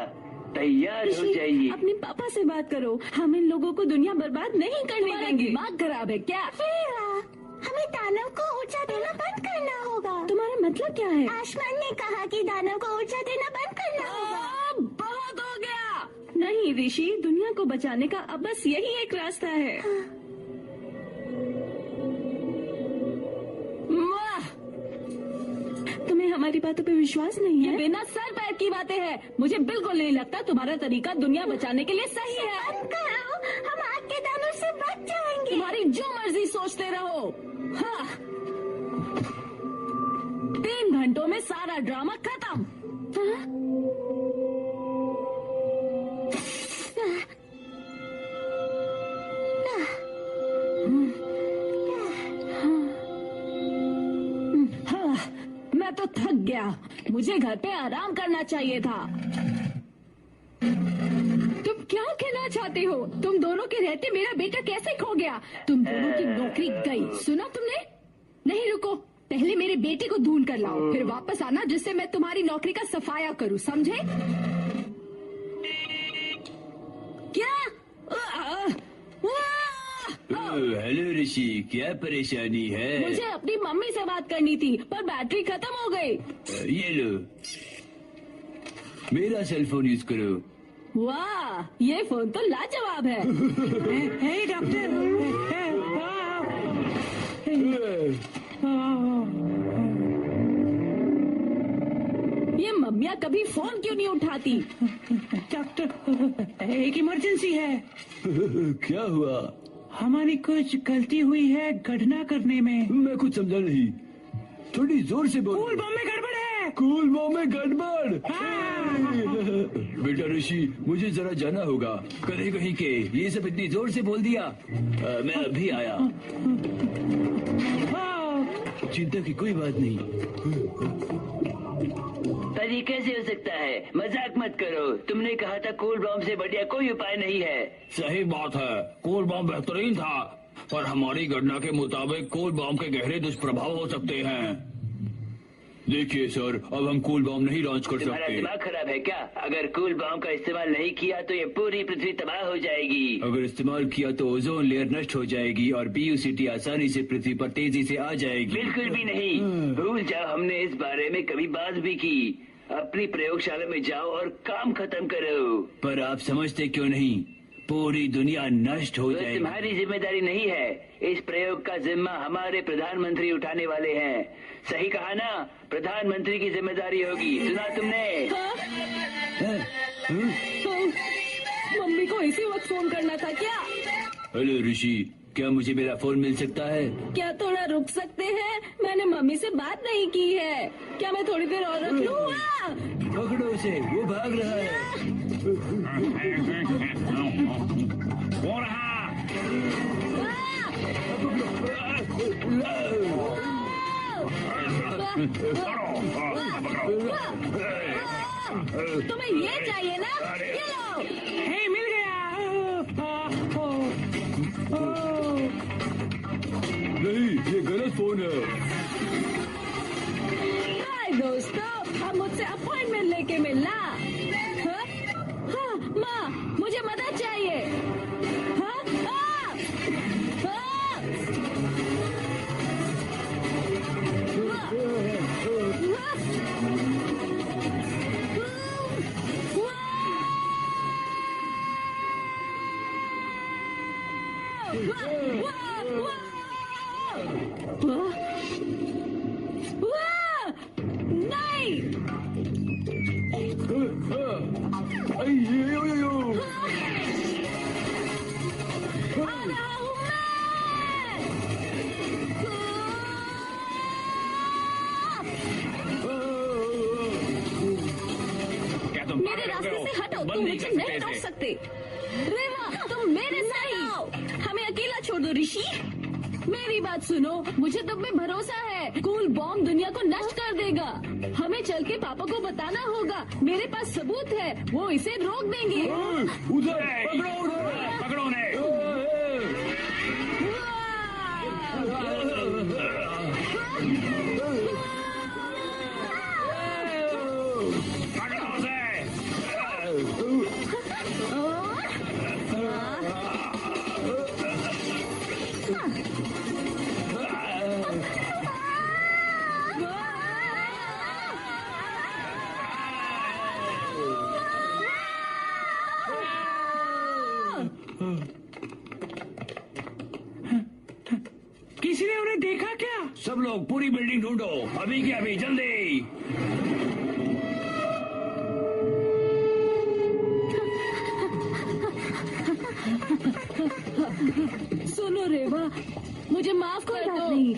तैयार हो जाइए। अपने पापा से बात करो, हम इन लोगों को दुनिया बर्बाद नहीं करने देंगे। दिमाग खराब है क्या? हमें दानव को ऊर्जा देना बंद करना होगा। तुम्हारा मतलब क्या है? आसमान ने कहा कि दानव को ऊर्जा देना बंद करना होगा। बहुत हो गया। नहीं ऋषि, दुनिया को बचाने का अब बस यही एक रास्ता है। वाह! तुम्हें हमारी बातों पे विश्वास नहीं है? ये बिना सर पैर की बातें हैं। मुझे बिल्कुल नहीं लगता तुम्हारा तरीका दुनिया बचाने के लिए सही है। बंद करो, हम आग के दानव से बच जाएंगे। तुम्हारी जो मर्जी सोचते रहो। हाँ। 3 घंटों में सारा ड्रामा खत्म। हाँ? हाँ, मैं तो थक गया। मुझे घर पे आराम करना चाहिए था। तुम क्या कहना चाहते हो? तुम दोनों के रहते मेरा बेटा कैसे खो गया? तुम दोनों की नौकरी गई। सुना तुमने? नहीं, रुको, पहले मेरे बेटे को ढूंढ कर लाओ, फिर वापस आना जिससे मैं तुम्हारी नौकरी का सफाया करूं, समझे? क्या? हेलो ऋषि, क्या परेशानी है? मुझे अपनी मम्मी से बात करनी थी, पर बैटरी खत्म हो गई। ये लो, मेरा सेल फोन यूज करो। वाह, ये फोन तो लाजवाब है। हे डॉक्टर, ये मम्मियाँ कभी फोन क्यों नहीं उठाती? डॉक्टर, एक इमरजेंसी है। क्या हुआ? हमारी कुछ गलती हुई है गणना करने में। मैं कुछ समझा नहीं, थोड़ी जोर से बोलो। कूल बॉम्ब में गड़बड़ है। कूल बॉम्ब में गड़बड़। बेटा ऋषि, मुझे जरा जाना होगा। कहीं कहीं के ये सब इतनी जोर से बोल दिया। मैं अभी आया। चिंता की कोई बात नहीं। पर ये कैसे हो सकता है? मजाक मत करो। तुमने कहा था कूल बॉम्ब से बढ़िया कोई उपाय नहीं है। सही बात है, कूल बॉम्ब बेहतरीन था, पर हमारी गणना के मुताबिक कूल बॉम्ब के गहरे दुष्प्रभाव हो सकते हैं। देखिए सर, अब हम कूल बॉम्ब नहीं लॉन्च कर तुम्हारा सकते। दिमाग खराब है क्या? अगर कूल बॉम्ब का इस्तेमाल नहीं किया तो ये पूरी पृथ्वी तबाह हो जाएगी। अगर इस्तेमाल किया तो ओजोन लेयर नष्ट हो जाएगी और BUCT आसानी से पृथ्वी पर तेजी से आ जाएगी। बिल्कुल भी नहीं। भूल जाओ हमने इस बारे में कभी बात भी की। अपनी प्रयोगशाला में जाओ और काम खत्म करो। पर आप समझते क्यों नहीं? पूरी दुनिया नष्ट हो जाएगी। तुम्हारी जिम्मेदारी नहीं है। इस प्रयोग का जिम्मा हमारे प्रधानमंत्री उठाने वाले हैं। सही कहा ना? प्रधानमंत्री की जिम्मेदारी होगी। सुना तुमने? मम्मी को इसी वक्त फोन करना था क्या? हेलो ऋषि, क्या मुझे मेरा फोन मिल सकता है? क्या थोड़ा रुक सकते हैं? मैंने मम्मी से बात नहीं की है। क्या मैं थोड़ी देर और रख लूँ? पकड़ो उसे, वो भाग रहा है। हो रहा। तुम्हें ये चाहिए ना? ये लो। हे, मिल गया। नहीं, ये गलत फोन है। हाय दोस्तों, अब मुझसे अपॉइंटमेंट लेके मिलना। हाँ? हाँ, माँ, मुझे मदद चाहिए। हाँ? हाँ? हाँ? नहीं! आ रहा हूँ क्या तुम मेरे रास्ते से हटो, तुम मुझे नहीं रोक सकते। रेवा, तुम मेरे साथ आओ। हमें अकेला छोड़ दो ऋषि। मेरी बात सुनो, मुझे तुम में भरोसा है। कूल बॉम्ब दुनिया को नष्ट कर देगा। हमें चल के पापा को बताना होगा। मेरे पास सबूत है, वो इसे रोक देंगे। उधर पकड़ो, उधर पकड़ो उन्हें। पकड़ो उसे। किसी ने उन्हें देखा क्या? सब लोग पूरी बिल्डिंग ढूंढो, अभी के अभी, जल्दी। सुनो रेवा, मुझे माफ कर दो। नहीं,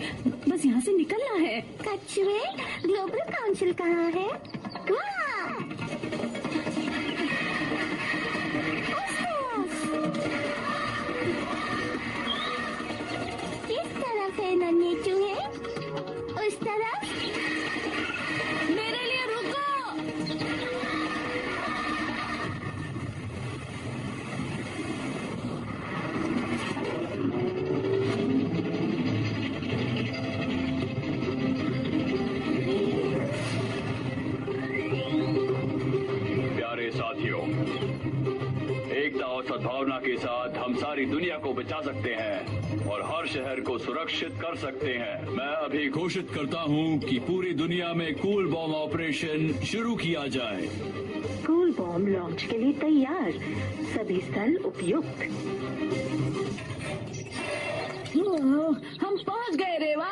बस यहाँ से निकलना है। कछुए, ग्लोबल काउंसिल कहाँ है? किस तरफ है नन्हे चूहे? उस तरफ? मेरे लिए रुको। प्यारे साथियों, एकता और सद्भावना के साथ हम सारी दुनिया को बचा सकते हैं और हर शहर को सुरक्षित कर सकते हैं। मैं अभी घोषित करता हूँ कि पूरी दुनिया में कूल बॉम्ब ऑपरेशन शुरू किया जाए। कूल बॉम्ब लॉन्च के लिए तैयार, सभी स्थल उपयुक्त। हम पहुंच गए रेवा।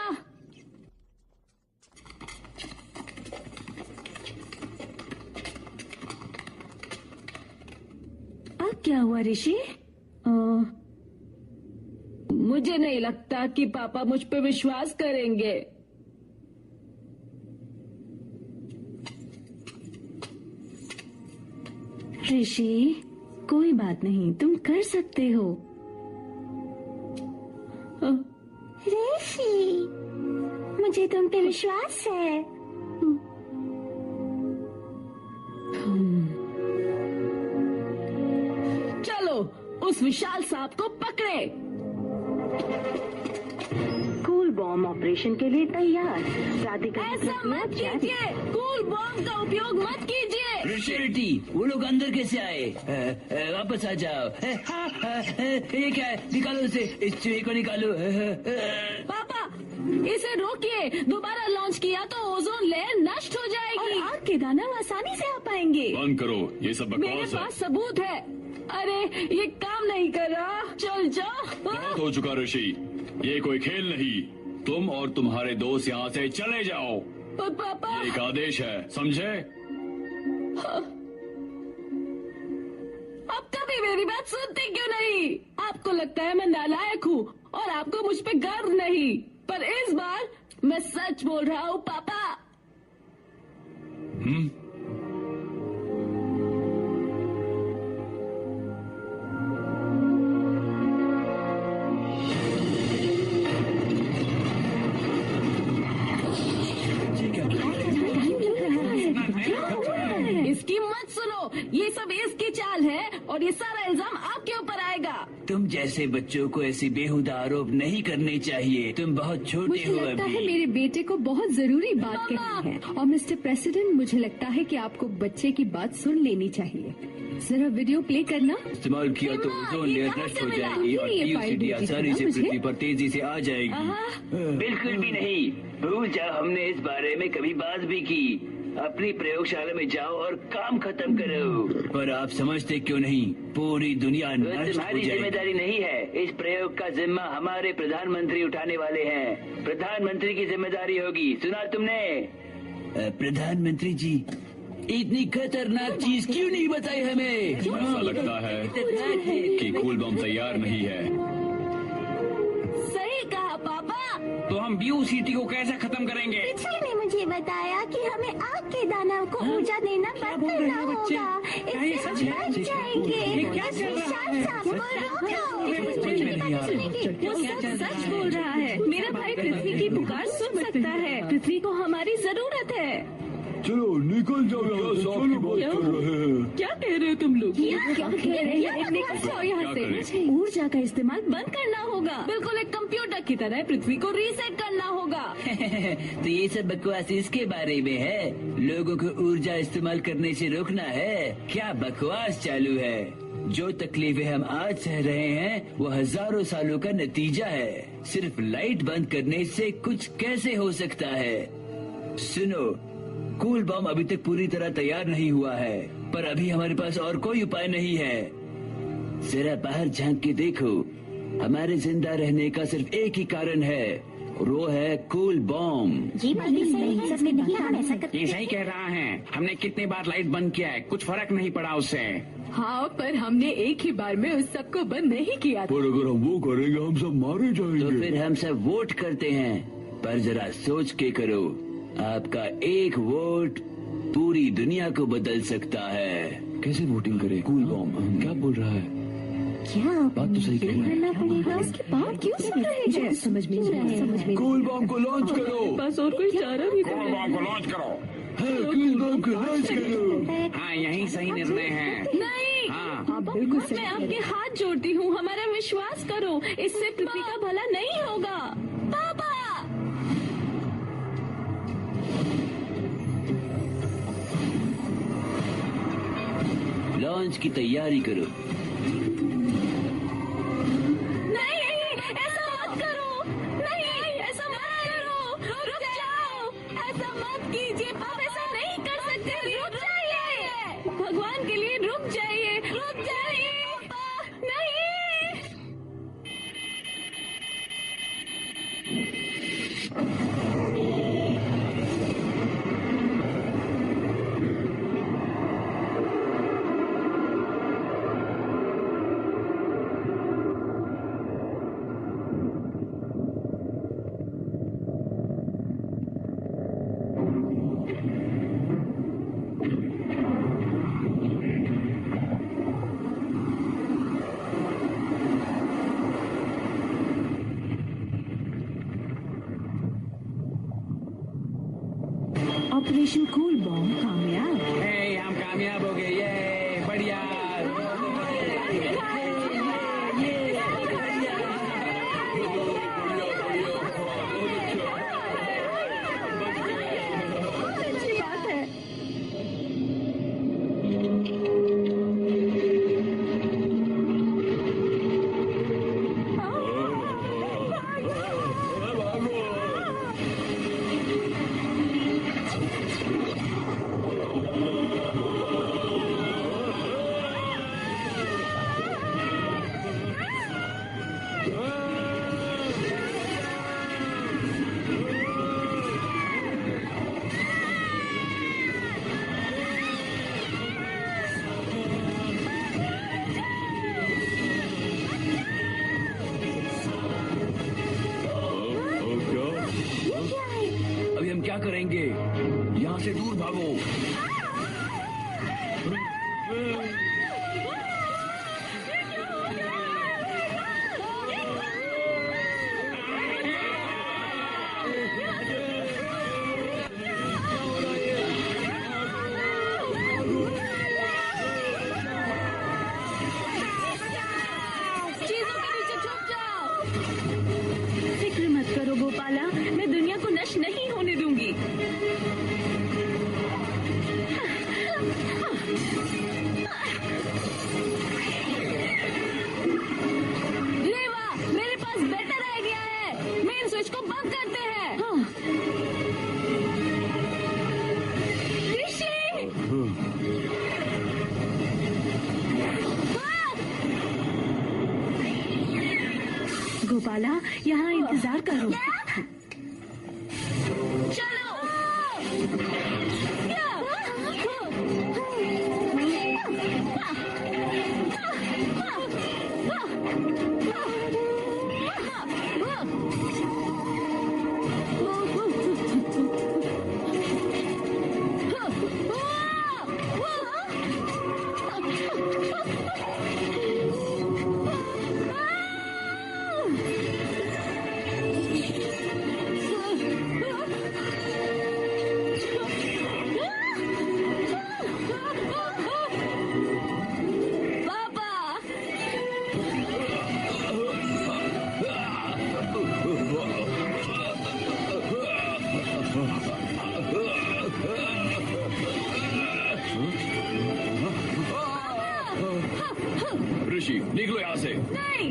अब क्या हुआ ऋषि? मुझे नहीं लगता कि पापा मुझ पे विश्वास करेंगे। ऋषि, कोई बात नहीं, तुम कर सकते हो। ऋषि, मुझे तुम पे विश्वास है। चलो उस विशाल सांप को पकड़े। कूल बॉम्ब ऑपरेशन के लिए तैयार। राधिका ऐसा मत कीजिए, कूल बॉम्ब का उपयोग मत कीजिए। ऋषि, वो लोग अंदर कैसे आए? वापस आ जाओ। ये क्या है? निकालो उसे, इस चूहे को निकालो। पापा, इसे रोकिए। दोबारा लॉन्च किया तो ओजोन लेयर नष्ट हो जाएगी और आग के दानव आसानी से आ पाएंगे। बंद करो, ये सब मेरे बकवास है। पास सबूत है। अरे ये काम नहीं कर रहा। चल जाओ। बहुत हो चुका ऋषि, ये कोई खेल नहीं। तुम और तुम्हारे दोस्त यहाँ से चले जाओ। पर पापा, ये एक आदेश है, समझे? आप कभी मेरी बात सुनते क्यों नहीं? आपको लगता है मैं नालायक हूँ और आपको मुझ पे गर्व नहीं, पर इस बार मैं सच बोल रहा हूँ पापा। इसकी मत सुनो, ये सब इसकी चाल है और ये सारा इल्जाम आपके ऊपर आएगा। तुम जैसे बच्चों को ऐसी बेहुदा आरोप नहीं करने चाहिए। तुम बहुत छोटे मुझे हो लगता है अभी। मेरे बेटे को बहुत जरूरी बात कहनी है और मिस्टर प्रेसिडेंट, मुझे लगता है कि आपको बच्चे की बात सुन लेनी चाहिए। जरा वीडियो प्ले करना। इस्तेमाल किया तो ओजोन लेयर नष्ट हो जाएगी और पीयूसीटी आसानी से पृथ्वी पर तेजी से आ जाएगी। बिल्कुल भी नहीं, भूल जाओ, हमने इस बारे में कभी बात भी की। अपनी प्रयोगशाला में जाओ और काम खत्म करो। पर आप समझते क्यों नहीं? पूरी दुनिया नष्ट हो तुम्हारी जाएगी। जिम्मेदारी नहीं है। इस प्रयोग का जिम्मा हमारे प्रधानमंत्री उठाने वाले हैं। प्रधानमंत्री की जिम्मेदारी होगी, सुना तुमने? प्रधानमंत्री जी, इतनी खतरनाक चीज क्यों नहीं बताई हमें? ऐसा लगता है कि कूल बम तैयार नहीं है। सही कहा पापा। तो हम BUCT को कैसे खत्म करेंगे? पिछले ने मुझे बताया कि हमें आग के दानव को ऊर्जा देना बंद करना होगा। इससे हम बच जाएंगे। वो सच बोल रहा है। मेरा भाई पृथ्वी की पुकार सुन सकता है। पृथ्वी को हमारी जरूरत है। चलो निकल जाओ यहाँ से, चलो बात कर रहे हैं। क्या कह रहे हो तुम लोग? क्या कह रहे हैं? निकल जाओ यहाँ से। ऊर्जा का इस्तेमाल बंद करना होगा। बिल्कुल एक कंप्यूटर की तरह पृथ्वी को रीसेट करना होगा। तो ये सब बकवास इसके बारे में है? लोगों को ऊर्जा इस्तेमाल करने से रोकना है? क्या बकवास चालू है? जो तकलीफें हम आज सह रहे हैं वो हजारों सालों का नतीजा है। सिर्फ लाइट बंद करने से कुछ कैसे हो सकता है? सुनो, कूल बम अभी तक पूरी तरह तैयार नहीं हुआ है, पर अभी हमारे पास और कोई उपाय नहीं है। जरा बाहर झांक के देखो, हमारे जिंदा रहने का सिर्फ एक ही कारण है, वो है कूल बम। जी ये सही कह रहा है। हमने कितनी बार लाइट बंद किया है, कुछ फर्क नहीं पड़ा उससे। हाँ, पर हमने एक ही बार में उस सबको बंद नहीं किया था। पर अगर हम वो करेंगे हम सब मारे तो जाएंगे। फिर हम सब वोट करते हैं, पर जरा सोच के करो, आपका एक वोट पूरी दुनिया को बदल सकता है। कैसे वोटिंग करें? कूल बम क्या बोल रहा है? क्या बात तो सही कह रहा है। इसकी बात क्यों सुन रहे हैं? समझ में नहीं आया, समझ में कूल बम को लॉन्च करो। बस और कोई चारा भी कूल बम को लॉन्च करो। कूल बम को लॉन्च करो। हाँ, यही सही निर्णय है। नहीं। हाँ, बिल्कुल मैं आपके हाथ जोड़ती हूँ, हमारा विश्वास करो। इससे पृथ्वी का भला नहीं होगा। पापा, लॉन्च की तैयारी करो। नहीं, ऐसा मत करो। नहीं, ऐसा मत करो। रुक जाओ। ऐसा मत कीजिए। आप ऐसा नहीं कर सकते। रुक जाइए। भगवान के लिए रुक जाइए। रुक जाइए। नहीं। ऑपरेशन कूल बॉम्ब कामयाब। हम कामयाब हो गए, ये बढ़िया। अच्छी बात है। अभी हम क्या करेंगे? यहाँ से दूर भागो। चीजों के नीचे छुप जाओ। फिक्र मत करो गोपाला, मैं दुनिया को नष्ट नहीं होने दूंगी। रेवा, मेरे पास बेटर आइडिया है। मेन स्विच को बंद करते हैं। ऋषि! गोपाला, यहाँ इंतजार करो। चलो। ऋषि, निकलो यहाँ से। नहीं।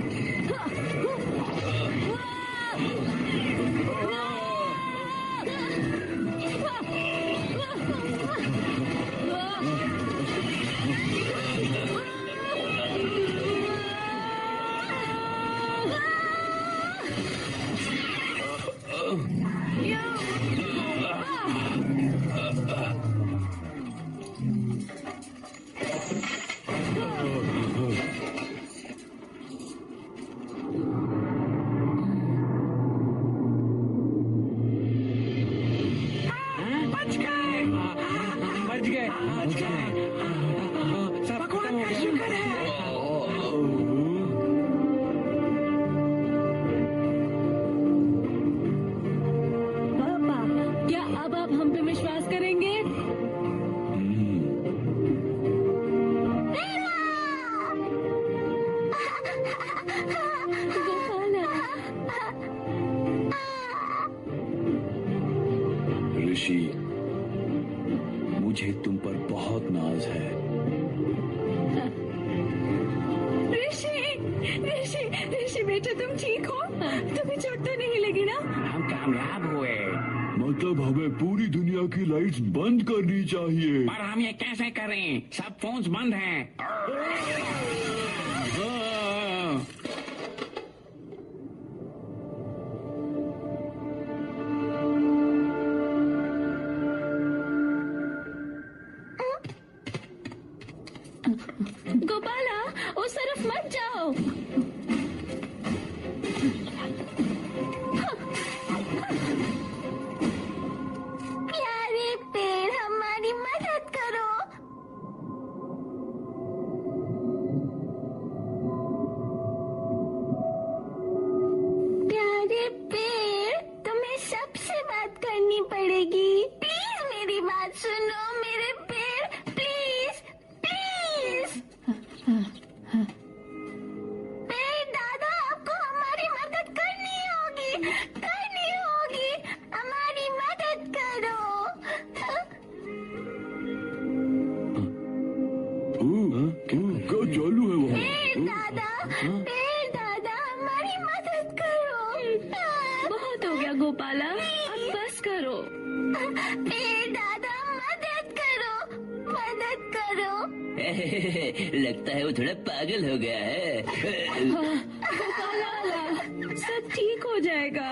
ऋषि, मुझे तुम पर बहुत नाज है। ऋषि, ऋषि, ऋषि बेटा, तुम ठीक हो? तुम्हें चोट तो नहीं लगी ना? हम कामयाब हुए। मतलब हमें पूरी दुनिया की लाइट्स बंद करनी चाहिए। पर हम ये कैसे करें? सब फोन्स बंद हैं। गोपाला, उस तरफ मत जाओ। प्यारे पेड़, हमारी मदद करो। प्यारे पेड़, तुम्हें सबसे बात करनी पड़ेगी। प्लीज मेरी बात करनी होगी, हमारी मदद करो। क्या चालू है वहाँ? पेड़ दादा हमारी मदद करो। बहुत हो गया गोपाला, अब बस करो। पेड़ दादा मदद करो, मदद करो। लगता है वो थोड़ा पागल हो गया है। गोपाला, सब ठीक हो जाएगा।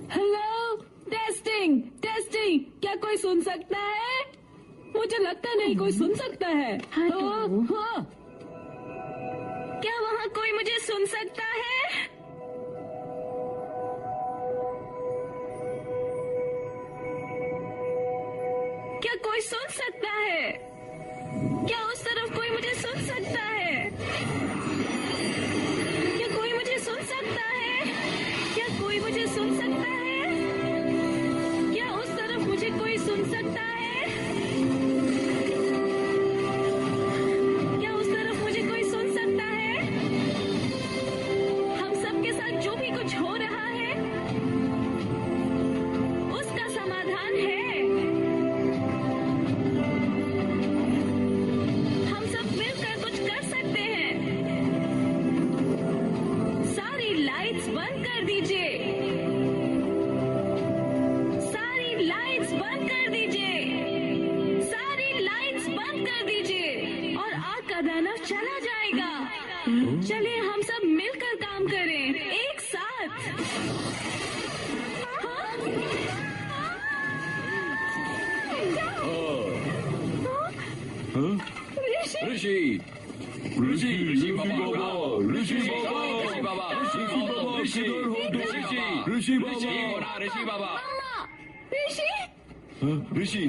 हेलो, टेस्टिंग टेस्टिंग, क्या कोई सुन सकता है? मुझे लगता नहीं कोई सुन सकता है। हाँ। क्या वहाँ कोई मुझे सुन सकता है? क्या कोई सुन सकता है? क्या उस तरफ कोई मुझे सुन सकता है? क्या कोई मुझे सुन सकता है? क्या कोई मुझे सुन सकता है? क्या उस तरफ मुझे कोई सुन सकता है? क्या उस तरफ मुझे कोई सुन सकता है? हम सबके साथ जो भी कुछ हो रहा है, उसका समाधान है। हम सब मिलकर कुछ कर सकते हैं। सारी लाइट्स बंद कर दीजिए। सारी लाइट्स बंद कर दीजिए। सारी लाइट्स बंद कर दीजिए और आग का दानव चला जाएगा। चलिए हम सब मिलकर काम करें, एक साथ। ऋषि ऋषि ऋषि बाबा, ऋषि बाबा, ऋषि बाबा, ऋषि बाबा, ऋषि बाबा, ऋषि बाबा, ऋषि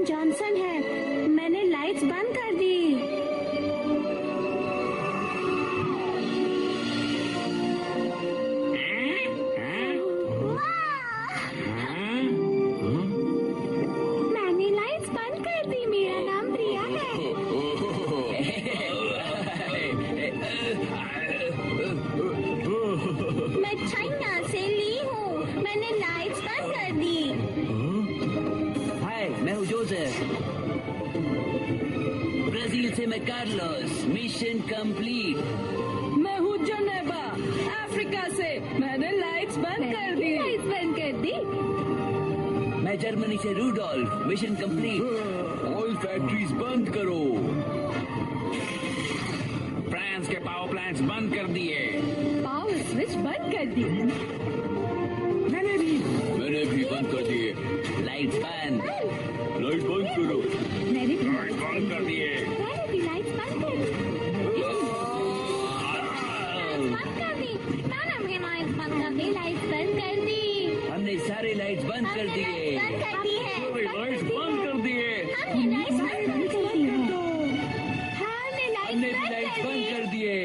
जॉनसन है। मैंने लाइट्स बंद कर दी। मैंने लाइट्स बंद कर दी। मेरा नाम प्रिया है। मैं चाइना से ली हूँ। मैंने लाइट्स बंद कर दी। मैं हूँ जोसेफ। ब्राजील से मैं कार्लोस। Mission complete. मैं हूँ जनेवा, अफ्रीका से। मैंने लाइट्स बंद कर दी। लाइट्स बंद कर दी। मैं जर्मनी से Rudolf. Mission complete. Oil factories बंद करो। फ्रांस के पावर प्लांट्स बंद कर दिए। पावर स्विच बंद कर दी। मैंने भी बंद कर दिए। लाइट्स बंद। लाइट बंद करो। मैंने भी बंद कर दिए। मैंने भी लाइट्स बंद कर दी। बंद कर दी। मैंने भी लाइट्स बंद कर दी। लाइट्स बंद कर दी। हमने सारे लाइट्स बंद कर दिए। बंद कर दी है। लाइट्स बंद कर दिए। हमने लाइट्स बंद कर दी है। हमने भी लाइट्स बंद कर दिए।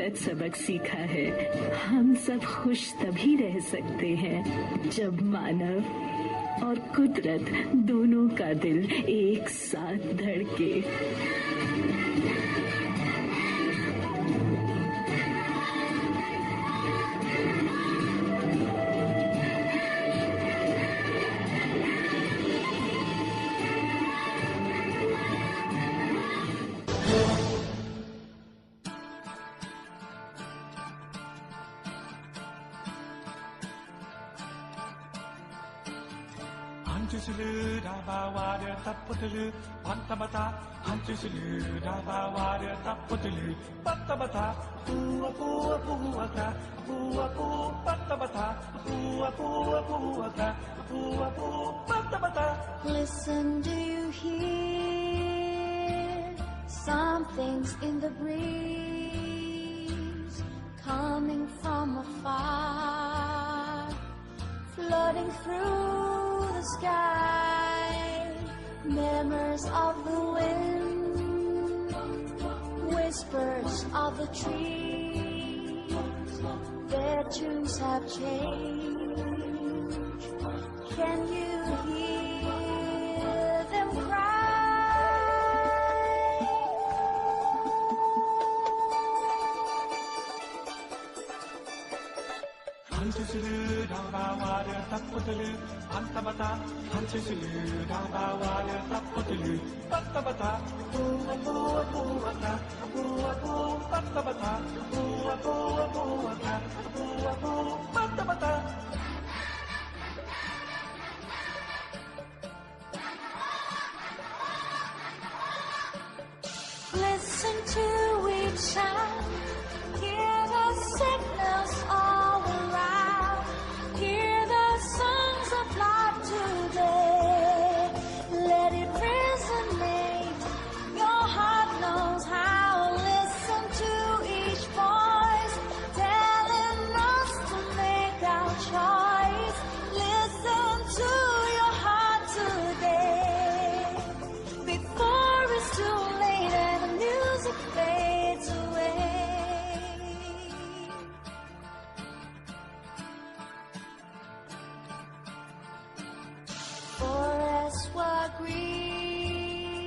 खूबसूरत सबक सीखा है। हम सब खुश तभी रह सकते हैं जब मानव और कुदरत दोनों का दिल एक साथ धड़के। Listen, do you hear something's in the breeze coming from afar, floating through the sky, murmurs of the wind, whispers of the trees, their tunes have changed. Can you hear them cry? Listen to each sound, hear the signals all around, hear the songs of life today. Let it resonate, your heart knows how. Listen to each voice, telling us to make our choice. Listen to your heart today, before it's too late and the music fades away. Forests were green,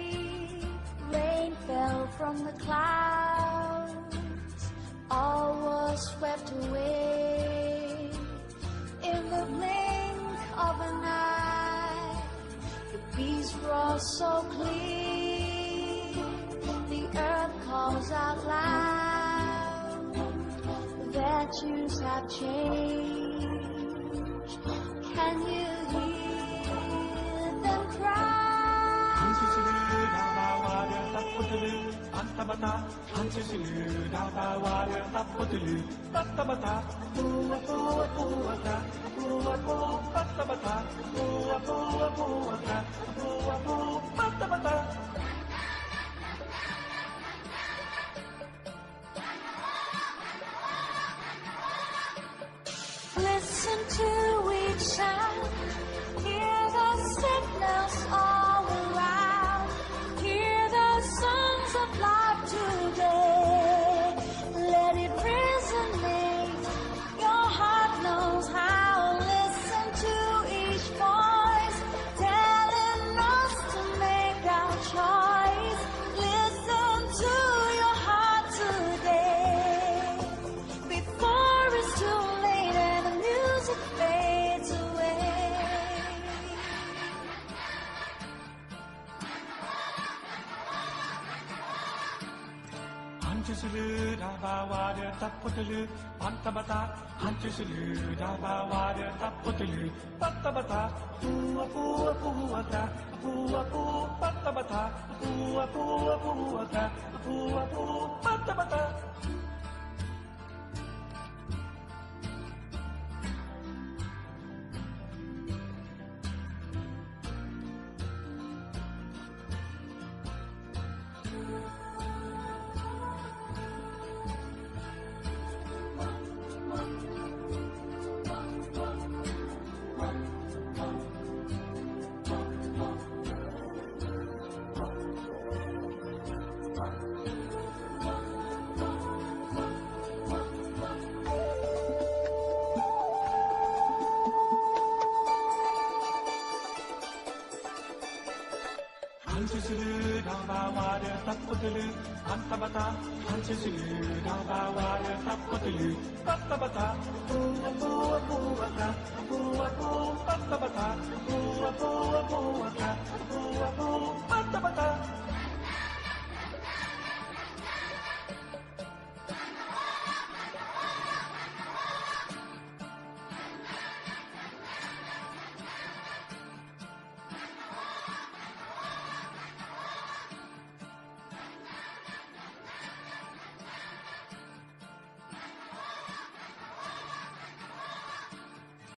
rain fell from the clouds, all was swept away in the blink of an eye. The bees roar so clean, the earth calls out loud, their tunes have changed. Can you hear them cry? Listen to each sound, hear the signals all around, hear the songs of life today. Let it resonate, your heart knows how. Listen to each voice, telling us to make our choice. Listen to your heart today, before it's too late and the music fades away. 한치스르 다바와르 탑코들르 안타바타 한치스르 다바와르 탑코들르 따따바타 부아부아부아타 부아부 따따바타 부아부아부아타